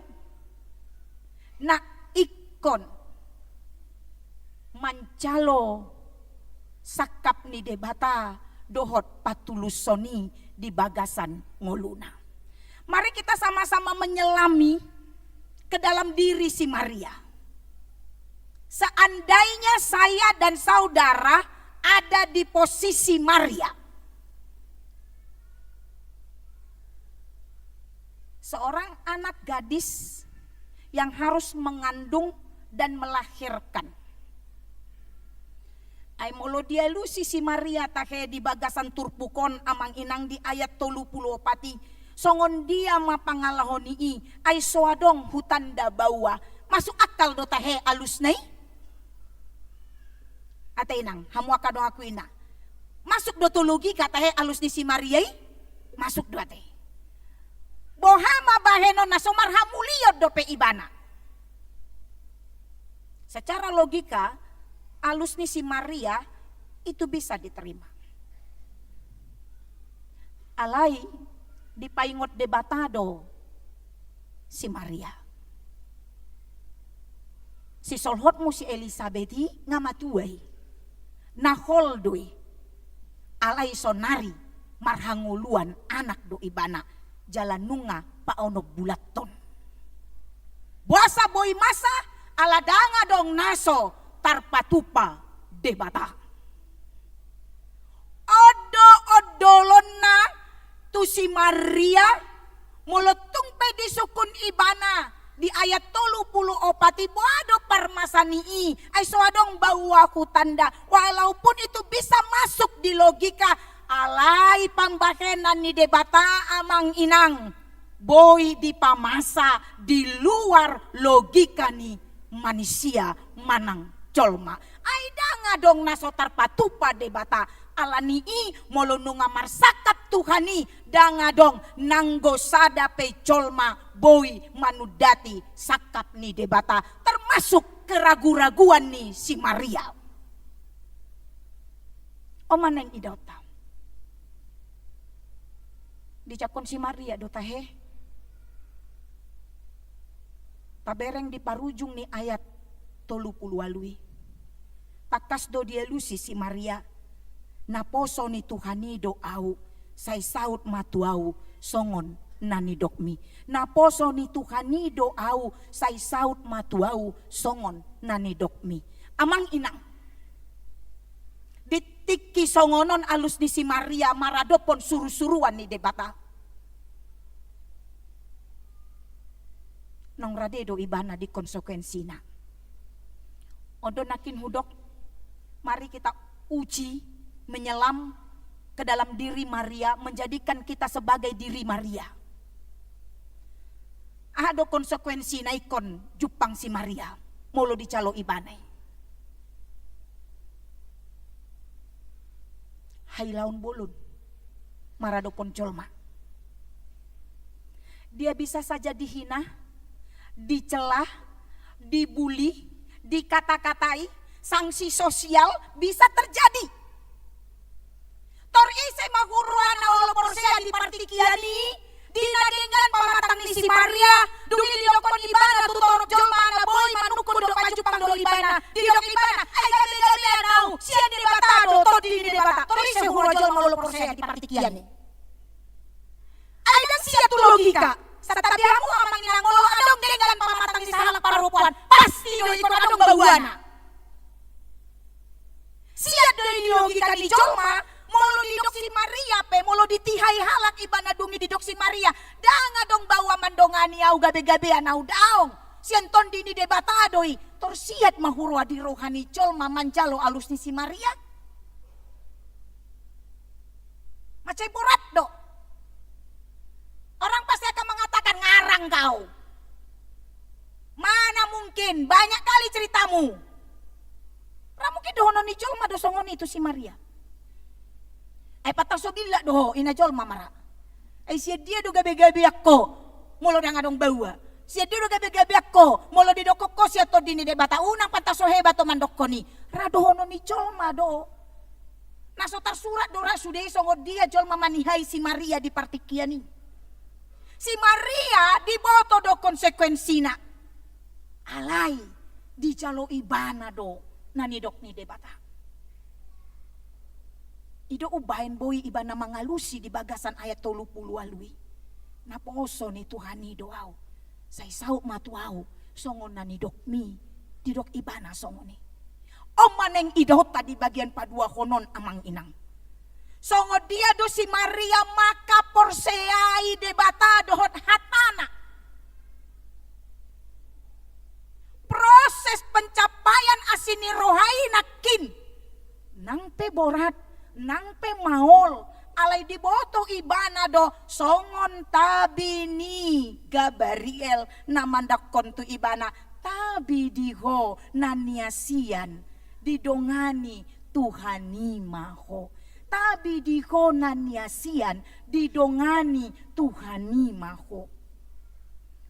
na ikon mancalo sakap ni debata dohot patulusoni di bagasan ngoluna. Mari kita sama-sama menyelami ke dalam diri si Maria. Seandainya saya dan saudara ada di posisi Maria. Seorang anak gadis yang harus mengandung dan melahirkan. Ay molo dia lusi si Maria tahe di bagasan turpukon amang inang di ayat 30 pati. Songon dia mapangalahoni ay soadong hutanda bawa. Masuk akal do tahe alus nai? Ate inang, hamwa ka dong aku ina. Masuk do tulugi katahe alus ni si Maria? Masuk do ate. Bohama baheno na somarhamuliod do pe ibana. Secara logika, alus ni si Maria itu bisa diterima. Alai dipaingot debatado si Maria. Si solhot mo si Elisabethi nga matuay. Naholdoi. Alai sonari marhanguluan anak do ibana. Jalanunga paonog bulaton. Buasa boy masa aladanga dong naso tarpatupa debata. Odo-odolon na tu si Maria mulutong pedi sukun ibana di ayat 30 opati boado parmasanii ay soadong bawa ku tanda walaupun itu bisa masuk di logika alay pambahenan ni debata amang inang boy di pamasa di luar logika ni manusia manang colma. Aida nga dong nasotar patupa debata alani molonunga marsakap Tuhani danga dong nanggosada pe colma boy manudati sakap ni debata termasuk keragu-raguan ni si Maria. Omaneng idota. Dicakon si Maria dotahe. Tabereng di parujung ni ayat 30 alui. Takas do dia lusi si Maria. Naposo ni Tuhani do au. Say saut matuau songon nani dokmi. Naposo ni Tuhani do au. Say saut matuau songon nani dokmi. Amang inang. Ditiki songonon alus ni si Maria maradopon suru-suruan ni debata. Nong radedo ibana di konsekuensina. Odo nakin hudok, mari kita uji menyelam ke dalam diri Maria, menjadikan kita sebagai diri Maria. Ada konsekuensi naikon jupang si Maria, molo dicalo ibanay. Hai laun bolon, marado poncolma. dia bisa saja dihina, dicelah, dibully, dikata-katai, sanksi sosial bisa terjadi. Tor ise mahuruana olo porsea di partikiani, dinadenggan pamatang ni si Maria, dungi didokon ibana tutor jomana boy manukun do pajupang do ibana, didok ibana, ay gabi-gabi anau, siya di batado, to di debata, tor ise huro joma olo porsea di partikiani. Ay dan siya tu logika, sa tabiamu amang inangolo adong denggan pamatang ni sahalak parupuan, pasti do ikon adong bauana. Siya do ini logika di joma, molo didok si Maria pe, molo ditihai halak ibana dungi didok si Maria, danga dong bawa mandongani au gabe-gabean au daong. Sianton dini debatadoi, tor siat mahurwa di rohani jolma manjalo alus ni si Maria. Macai borat do. Orang pasti akan mengatakan ngarang kau. Mana mungkin, banyak kali ceritamu. Ramuki dohono ni jolma dosongon itu si Maria. Patang sobila doho ina jolma mara. Sia dia do gabe-gabe ako, molo dang adong bawa. Sia dia do gabe-gabe ako, molo di dokoko sia to dini debata unang pantaso hebat to mandokoni. Radohono ni jolma do. Naso tersurat do rasude songo dia jolma manihai si Maria di partikiani. Si Maria diboto do konsekuensina. Alai di jalo ibana do nani dok ni debata. Ido ubahin boy iba na mangalusi di bagasan ayat 30 alui. Naposo ni Tuhan ni doaw. Say sauk matuaw songon na ni dok mi. Di dok iba na songon ni. O maneng idot tadi bagian padua konon amang inang. Songo dia do si Maria maka porseai debata dohot hatana. Proses pencapaian asini rohai nakin. Nang pe borat. Nang pe maol alay diboto ibana do songon tabi ni Gabriel namandak kontu ibana tabi diho naniasian didongani Tuhani maho tabi diho naniasian didongani Tuhani maho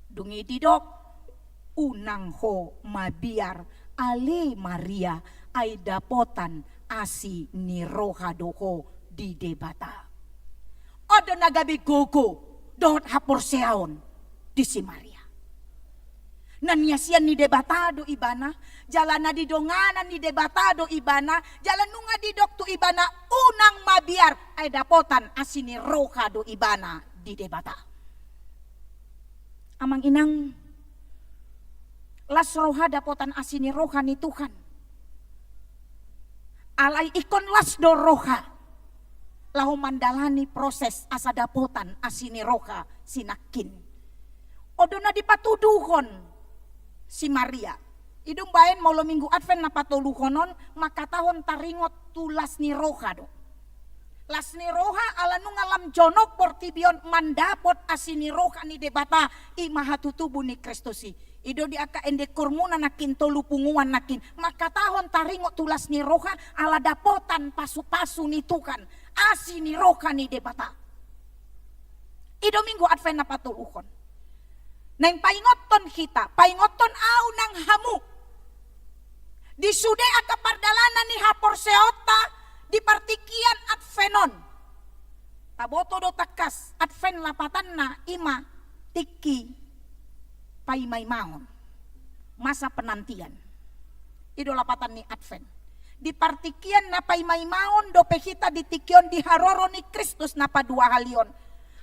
dungi didok unang ho mabiar ale Maria ay dapotan asi ni roha doho di debata. Odo nagabi gogo dohot hapor seaon di si Maria. Naniasian ni debata do ibana, jalan na di donganan ni debata do ibana, jalan nunga di doktu ibana unang mabiar ay dapotan asi ni roha do ibana di debata. Amang inang las roha dapotan asi ni roha ni Tuhan. Alay ikon las do roha. Lahu mandalani proses asa dapotan asini roha sinakin. Odo na dipatuduhon si Maria. Idung baen molo minggu Advent na patuluhonon maka tahon taringot tulas ni roha do. Las ni roha ala nung alam jonok portibion mandapot asini roha ni debata imahatutubu ni Kristusi. Ido di aka ende kurmuna nakin tolu punguan nakin. Maka tahon taringo tulas ni roha ala dapotan pasu-pasu ni Tuhan. Asi ni roha ni debata. Ido minggu Advent na patuluhon. Nang paingoton kita, paingoton au nang hamu. Di sude aka pardalanan ni hapor seota di partikian Advenon. Taboto do takas Advent lapatan na ima tiki paimay mahon. Masa penantian. Idolapatan ni Advent. Di partikian na paimay mahon do pehita ditikyon di haroro ni Kristus na padua halion.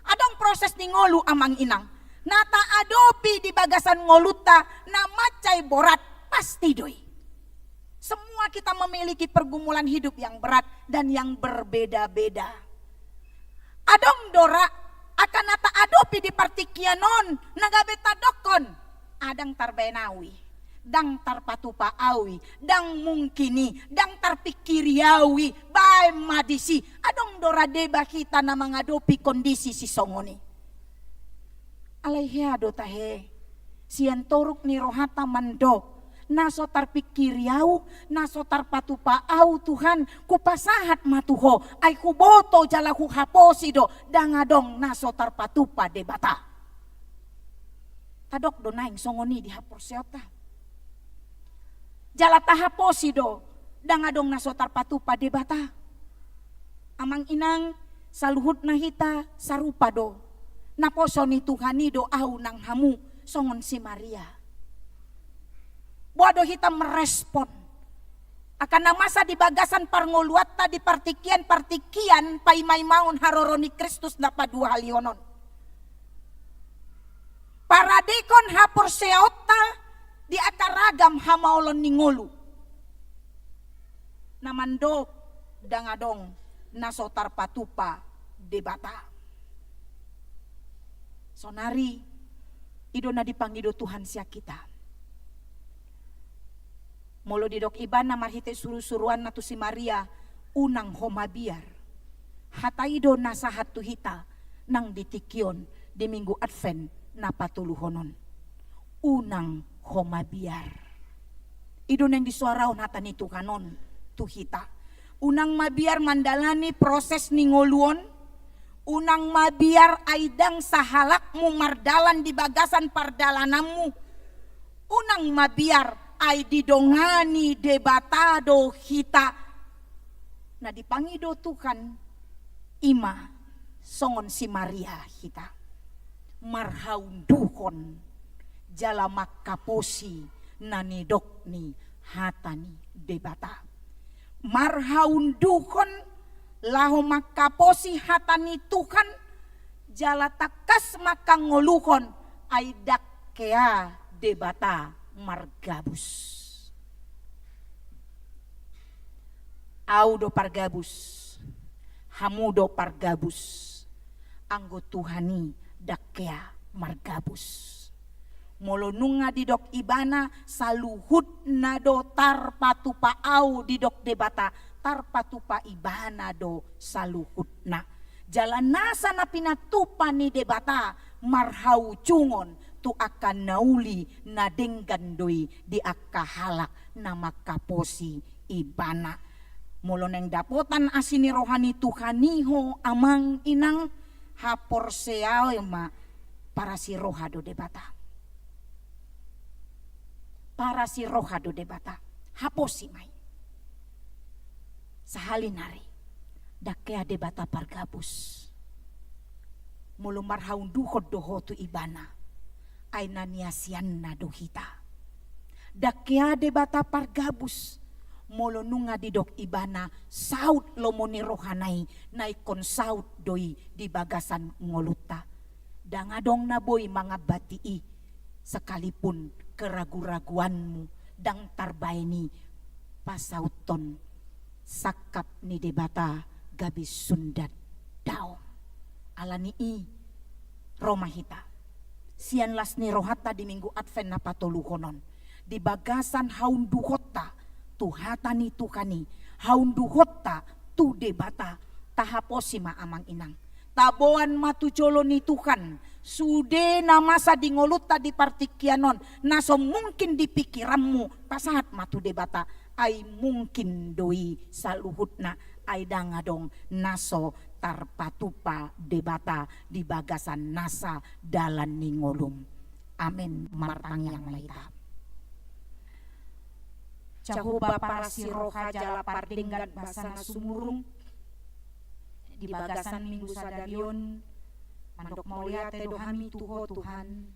Adong proses ni ngolu amang inang. Nata adopi di bagasan ngoluta na macay borat pasti doy. Semua kita memiliki pergumulan hidup yang berat dan yang berbeda-beda. Adong dora akan nata adopi di partikianon nagabeta dokon adang tarbenawi dang tarpatupa awi dang mungkini dang tarpikiriawi bay madisi adong dora deba kita na mengadopi kondisi si songoni alaihiado tahe sian toruk ni rohata mandok naso tarpikiriau naso tarpatupa au Tuhan kupasahat matuho ay kuboto jalahu haposido dangadong naso tarpatupa debata tadok do naing songoni di hapor seota. Jalata haposi do dangadong nasotar patupa debata. Amang inang saluhut na hita sarupa do. Naposo ni Tuhani do au nang hamu songon si Maria. Buado hita merespon akan na masa di bagasan parngoluatta di partikian paimay maun haroroni Kristus na padua halionon. Paradikon hapor seota di akaragam hamaolon ningolu. Namando dangadong nasotar patupa debata. Sonari ido na dipanggido Tuhan sia kita. Molo didok iban na marhite suru-suruan na tu si Maria unang homabiar. Hataido nasahat tu hita nang ditikyon di minggu Advent na patuluhonon. Unang homabiar. Ido nang disuaraon hata ni Tuhanon tu hita. Unang mabiar mandalani proses ningoluon. Unang mabiar aidang sahalakmu mardalan di bagasan pardalanammu. Unang mabiar ay didongani debatado hita na dipangido Tuhan ima songon si Maria hita marhaunduhon jala makaposi nanidok ni hatani debata marhaunduhon laho makaposi hatani Tuhan jala takas makangoluhon ay dakkea debata margabus. Audo pargabus, hamudo pargabus, anggo Tuhani dakkea margabus. Molo nunga didok ibana saluhut nado tarpatupa au didok debata tarpatupa ibana do saluhutna. Jalan nasa na pinatupa ni debata marhau cungon tu akan nauli na denggandoi di akahalak na makaposi ibana. Molo neng dapotan asini rohani Tuhaniho amang inang hapor seao ma para si rohado debata. Para si rohado debata haposi mai. Sahalinari dakea debata pargabus. Molo marhaun duhod doho tu ibana. Ay naniasian na dohita. Dakya debata pargabus. Molo nunga didok ibana saut lomoni rohanay na ikon saut doi di bagasan ngoluta. Dangadong na boy mga batii sekalipun keragu-raguanmu dang tarbayni pasauton sakap ni debata gabi sundat daom. Alani i romahita. Sian las ni rohata di minggu Advent na patuluhonon. Di bagasan haun duhota tu hata ni Tuhani. Haun duhota tu debata tahaposi ma amang inang. Taboan matucolo ni Tuhan. Sude na masa di ngoluta di partikianon. Naso mungkin di pikiranmu pasahat matu debata. Ay mungkin doi saluhutna ay dangadong naso tarpatupa debata di bagasan nasa dalan ningolum. Amin martangyang laita. Cahuba para si roha jala pardinggan basana sumurung di bagasan minggu sadarion mandok mauliate dohami tuho Tuhan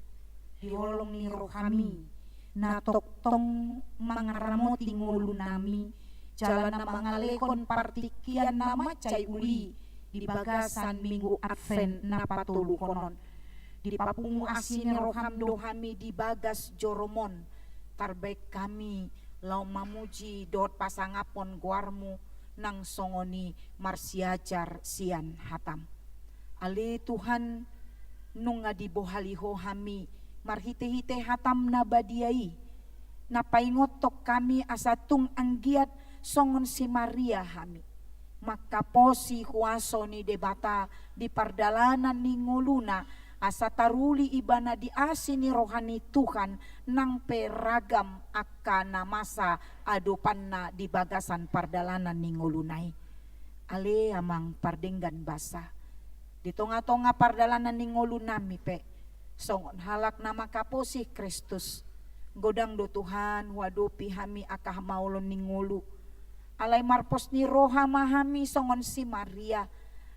diholong ni rohami na toktong mangaramoti ngulu nami jalan na mangalekon partikian nama cai uli di bagasan minggu Advent na patuluhonon di papungu asini roham dohami di bagas joromon tarbaik kami lau mamuji dot pasangapon guarmu nang songoni marsiajar sian hatam ali Tuhan nunga di bohaliho hami marhite-hite hatam na badiai napaingotok kami asatung anggiat songon si Maria hami makaposi huaso ni debata di pardalanan ni nguluna asa taruli ibana di asini rohani Tuhan nang peragam akana masa adopan na di bagasan pardalanan ni ngulunay ale amang pardenggan basa di tonga-tonga pardalanan ni ngulunami pe songon halak nama kaposih Kristus. Godang do Tuhan wadupi hami akah maulon ningulu. Alai marpos ni roha mahami songon si Maria.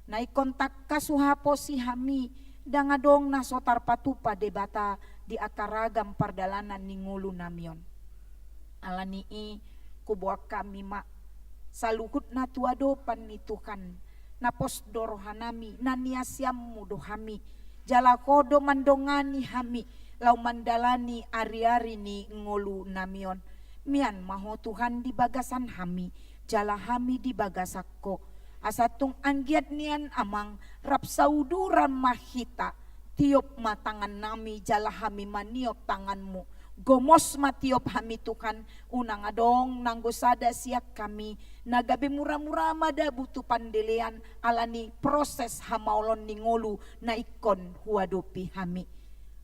Nai kontak kasuhaposi hami dangadong na sotar patupa debata di akaragam pardalanan ningulu namion. Alani kubuak kami mak saluhut na tuado panitukan na posdor hanami na niasyam mudo hami jala kodo mandongani hami lau mandalani ari-ari ni ngolu namion mian maho Tuhan di bagasan hami jala hami di bagasakko asatung anggiat nian amang rap sauduran mahita tiop matangan nami jala hami maniop tanganmu gomos matiop hami Tuhan unang adong nanggosada siak kami nagabe murah-murah mada butuh pandelean alani proses hamaulon ningolu na ikon huadopi hami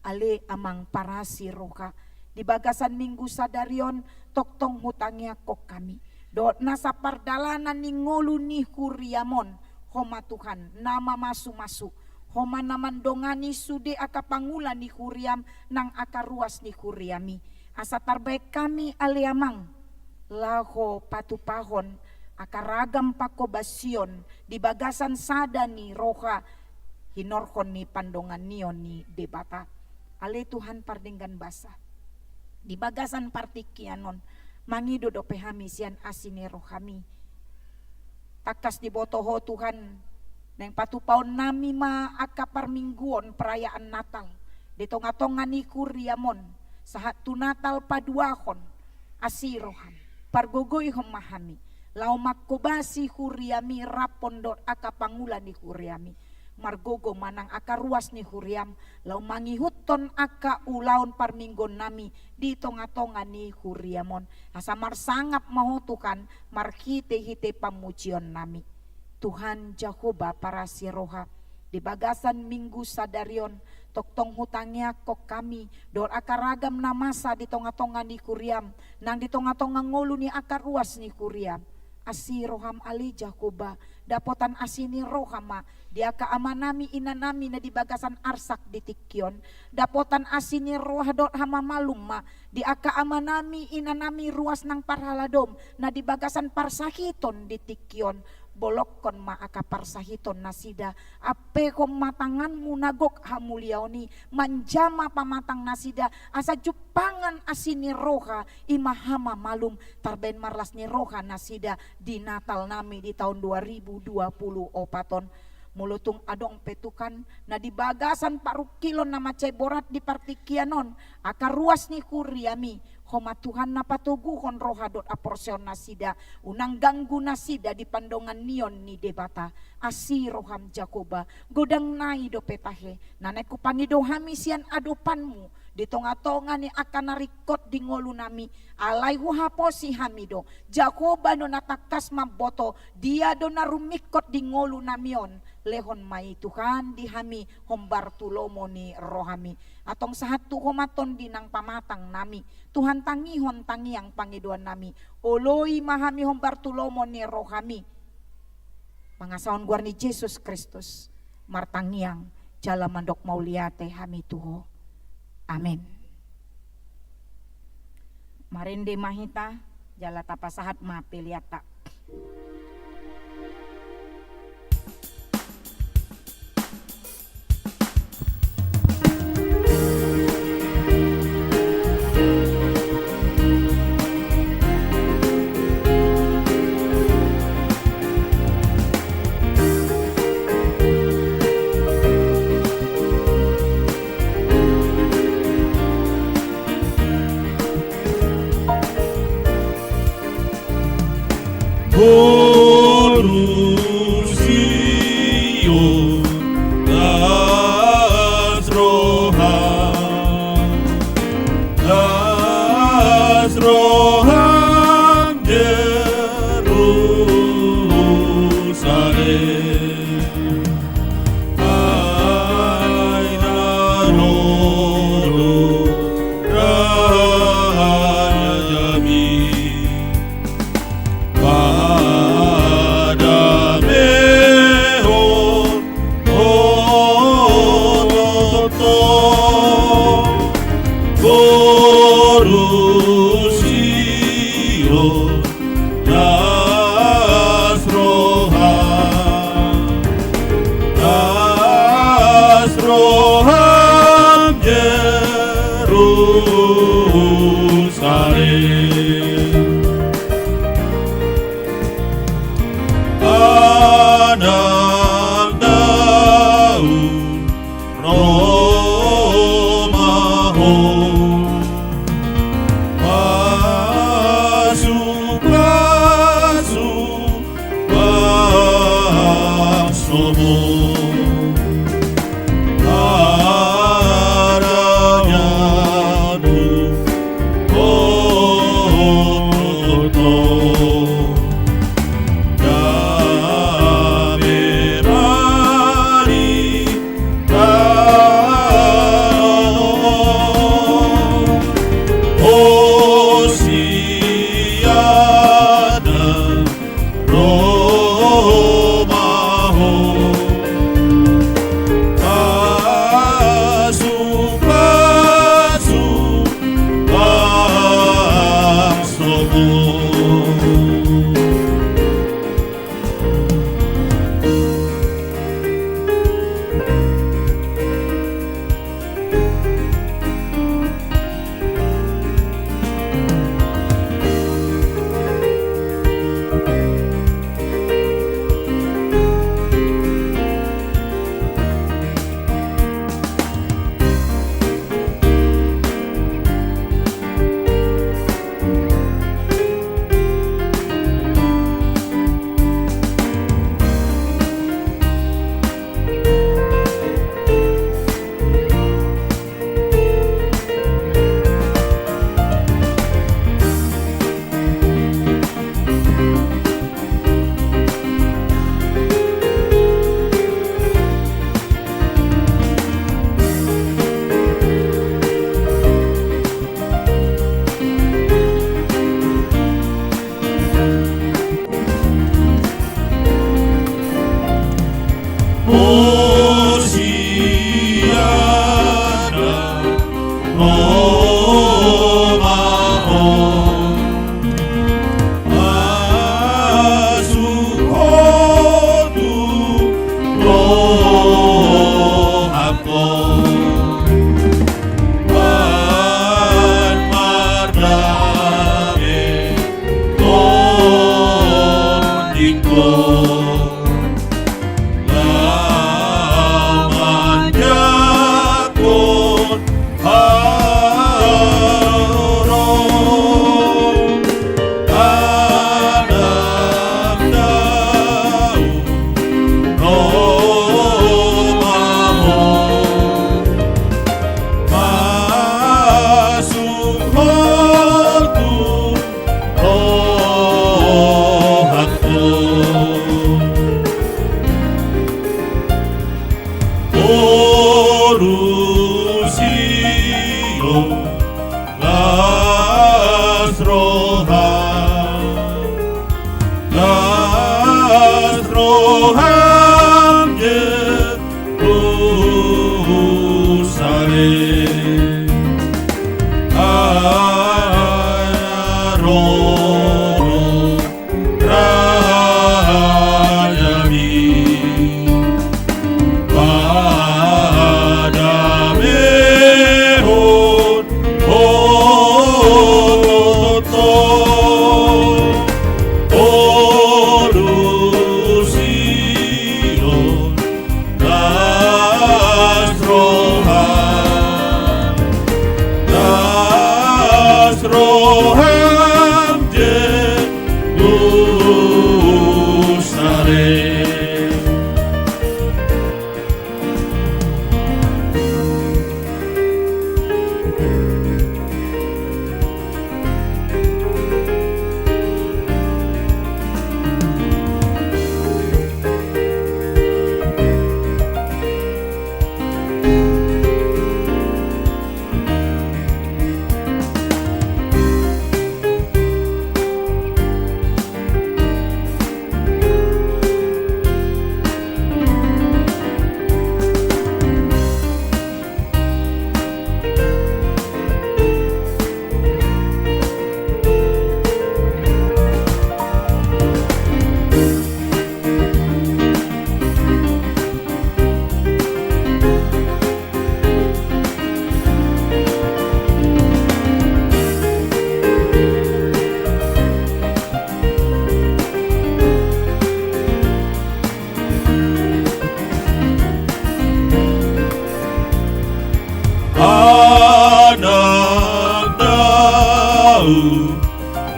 ale amang parasi roka di bagasan minggu sadarion toktong hutangnya kok kami dot nasa pardalanan ningolu ni huriamon homa Tuhan nama masu-masu homa naman dongani sude aka pangulan ni huriam nang aka ruas ni huriami asa tarbaik kami ale amang laho patupahon aka ragam pakobasion di bagasan sada ni roha hinorkon ni pandongan nion ni debata ale Tuhan pardenggan basa di bagasan partikianon mangido do pehami sian asine rohami takas di botoho Tuhan neng patupaon nami ma aka parmingguon perayaan Natal di tonga-tonga ni kuriamon sahat tu Natal paduahon asiroham pargogoy homahami lau makobasi huriami rapondot aka pangulan ni huriami margogo manang aka ruas ni huriam lau mangihuton aka ulaon parminggon nami di tonga-tonga ni huriamon asa marsangap mahutukan marhite-hite pamujion nami Tuhan Jehovah para siroha di bagasan minggu sadarion toktong hutangnya kok kami dor aka ragam namasa di tonga-tonga ni huriam nang di tonga-tonga ngolu ni aka ruas ni huriam asiroham ali Jehovah dapotan asini rohama dia ka amanami inanami na di bagasan arsak di tikyon dapotan asini roh dot hama malum ma di aka amanami inanami ruas nang parhaladom na di bagasan parsahiton di tikyon bolokon ma aka parsahiton nasida ape kom matanganmu nagok hamuliaoni manjama pamatang nasida asa jupangan asini roha imahama malum tarben marlas ni roha nasida di Natal nami di tahun 2020 opaton mulutung adong petukan na di bagasan parukilon nama ceborat di partikianon aka ruas ni kuriami homa Tuhan na patuguhon rohadot aporsion nasida unang ganggu nasida di pandongan nion ni debata asi roham Jakoba godang nai do petahe nanay ku pangido hami sian adopanmu di tonga-tonga ni akan narikot di ngolu nami alay huhaposi hamido Jakoba no natakas maboto dia do narumikot di ngolu namion lehon mai Tuhan di hami hombar tulomo ni rohami atong sahatu homaton di nang pamatang nami Tuhan tangihon tangiang pangiduan nami oloi mahami hombar tulomo ni rohami mangasaon guar ni Yesus Kristus martangiang jala mandok mauliate hami tuho amin. Marende mahita jala tapasahat mapiliata. Borusio Nasroham Jerusalem Aina Rodo Raya Jami Padamehon Ototo Sion Nasroham Yerusalem Anak Daud Romahum Masuk Baksomo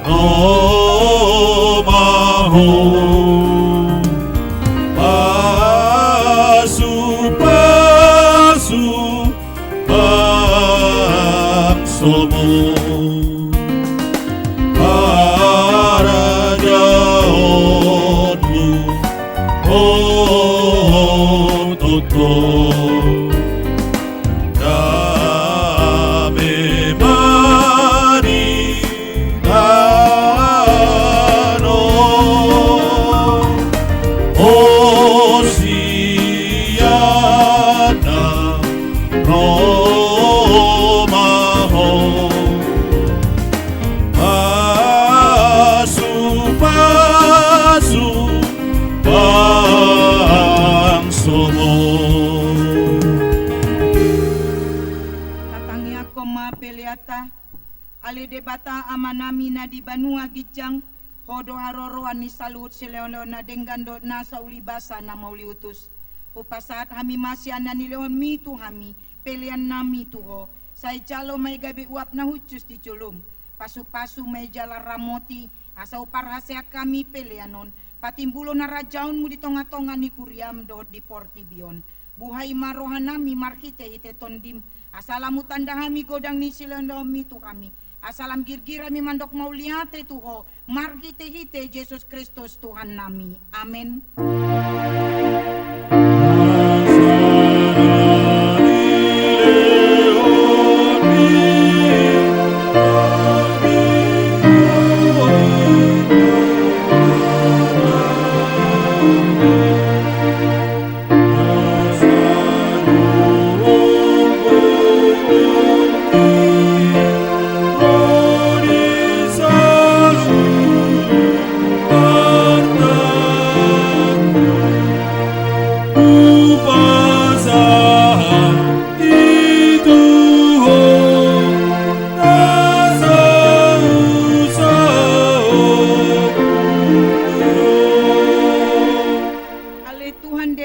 Romahon Pasu Bangsomo Karajaanmu Toto Dame mani dano Hosiana Romaho Pasu Bangsomo. Katangi ako mapeliata, ali debata amanami na di banua gijang, hodo haroroan ni salut si Leon na denggando nasa ulibasa na mauliutus. Upasat hami masya na ni Leon mitu hami, pelian nami tuho, sa ijalo may gabi uap na hucus di culum, pasu-pasu may jala ramoti, asa uparhasya kami pelianon, patimbulo na rajaon mo di tonga-tonga ni Kuriam doot di Portibion. Buhay marohan nami markite hite tondim, asalamu tanda hami godang ni silendomi tu kami, asalam girgira mi mandok mauliate tuho, markite hite Yesus Kristus Tuhan nami. Amin.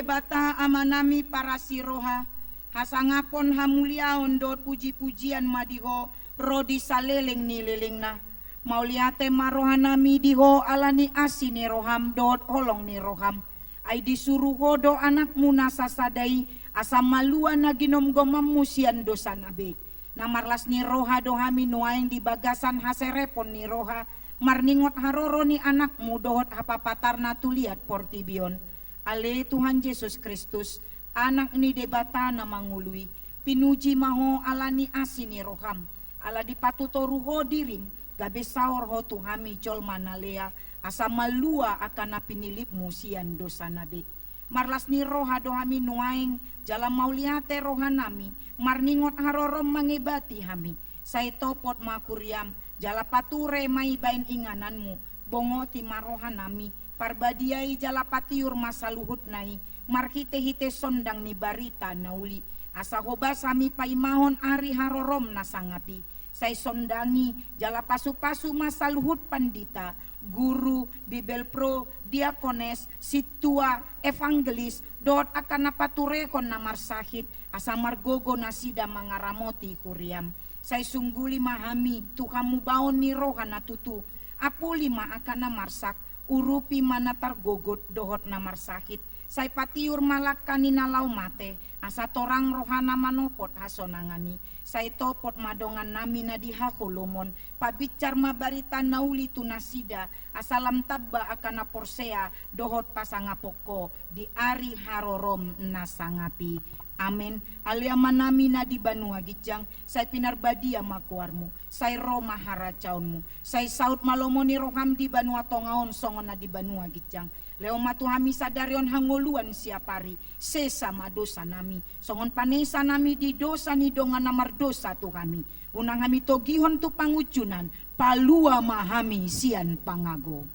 Bata amanami para siroha hasangapon hamuliaon dot puji-pujian madiho rodi saleleng ni lelengna mauliate marohanami diho alani asini roham dot holong ni roham ay disuruh hodo anakmu nasasadai asam malua na ginom gomam musian dosa nabe namarlas ni roha dohami nuaing di bagasan haserepon ni roha marningot haroro ni anakmu dohot hapapatar na tuliat Portibion. Ale Tuhan Yesus Kristus, anak ni debata na mangului, pinuji maho alani asini roham, ala dipatuto ruho dirim, gabe saor ho tuhami jol manalea, asa malua akan napinilip musian dosa nabe. Marlas ni roha dohami nuaing, jalam mauliate rohanami, marningot harorom mangibati hami, say topot makuriam, jala pature maibain ingananmu, bongo ti marohanami, parbadiai jala patiur masa luhut nai marhite-hite sondang ni barita nauli asa hobas sami paimahon ari harorom nasangapi say sondangi jala pasu-pasu masa luhut pandita guru bibelpro diakones situa evangelis dot akan napaturekon na marsahit asa margogo nasida mangaramoti kuriam say sungguli mahami tukamu baon ni roha natutu apuli ma akan na marsak urupi manatar gogot dohot namar sakit say patiur malak kanina lau mate asa torang rohana manopot hasonangani say topot madongan nami na dihakulumon pabicar mabarita nauli tunasida asalam tabba akan naporsea dohot pasangapoko di ari harorom nasangapi. Amin. Aliaman nami na di banua gijang, say pinarbadia makuarmu, say Roma haracaunmu, say saut malomoni roham di banua tongaon songon na di banua gijang. Leo matuhami sadarion hangoluan siapari, sesa madosa nami, songon panesa nami di dosa ni dongan namar dosa tuhami. Unang hami togihon tu pangucunan, palua mahami sian pangago.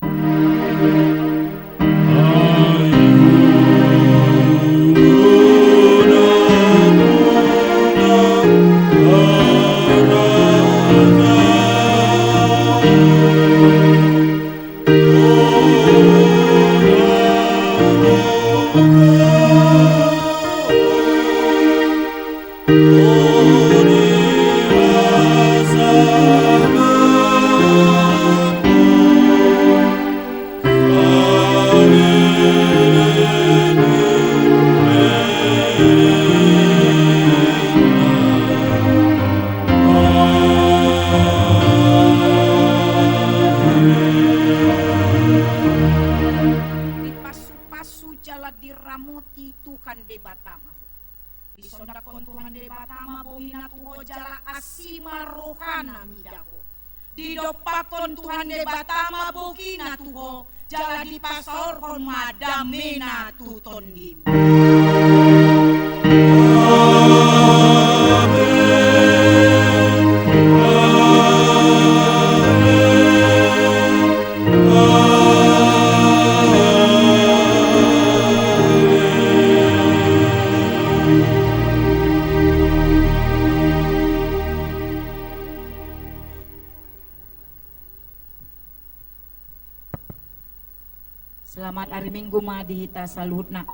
Ori asana jala diramuti Tuhan de batama. Isondakon Tuhan de batama bohina tuho jala asima rohana midaho. Didopakon Tuhan de batama bohina tuho jala dipasorkon madamena tutondim. Selamat hari Minggu ma dihita saluhutna.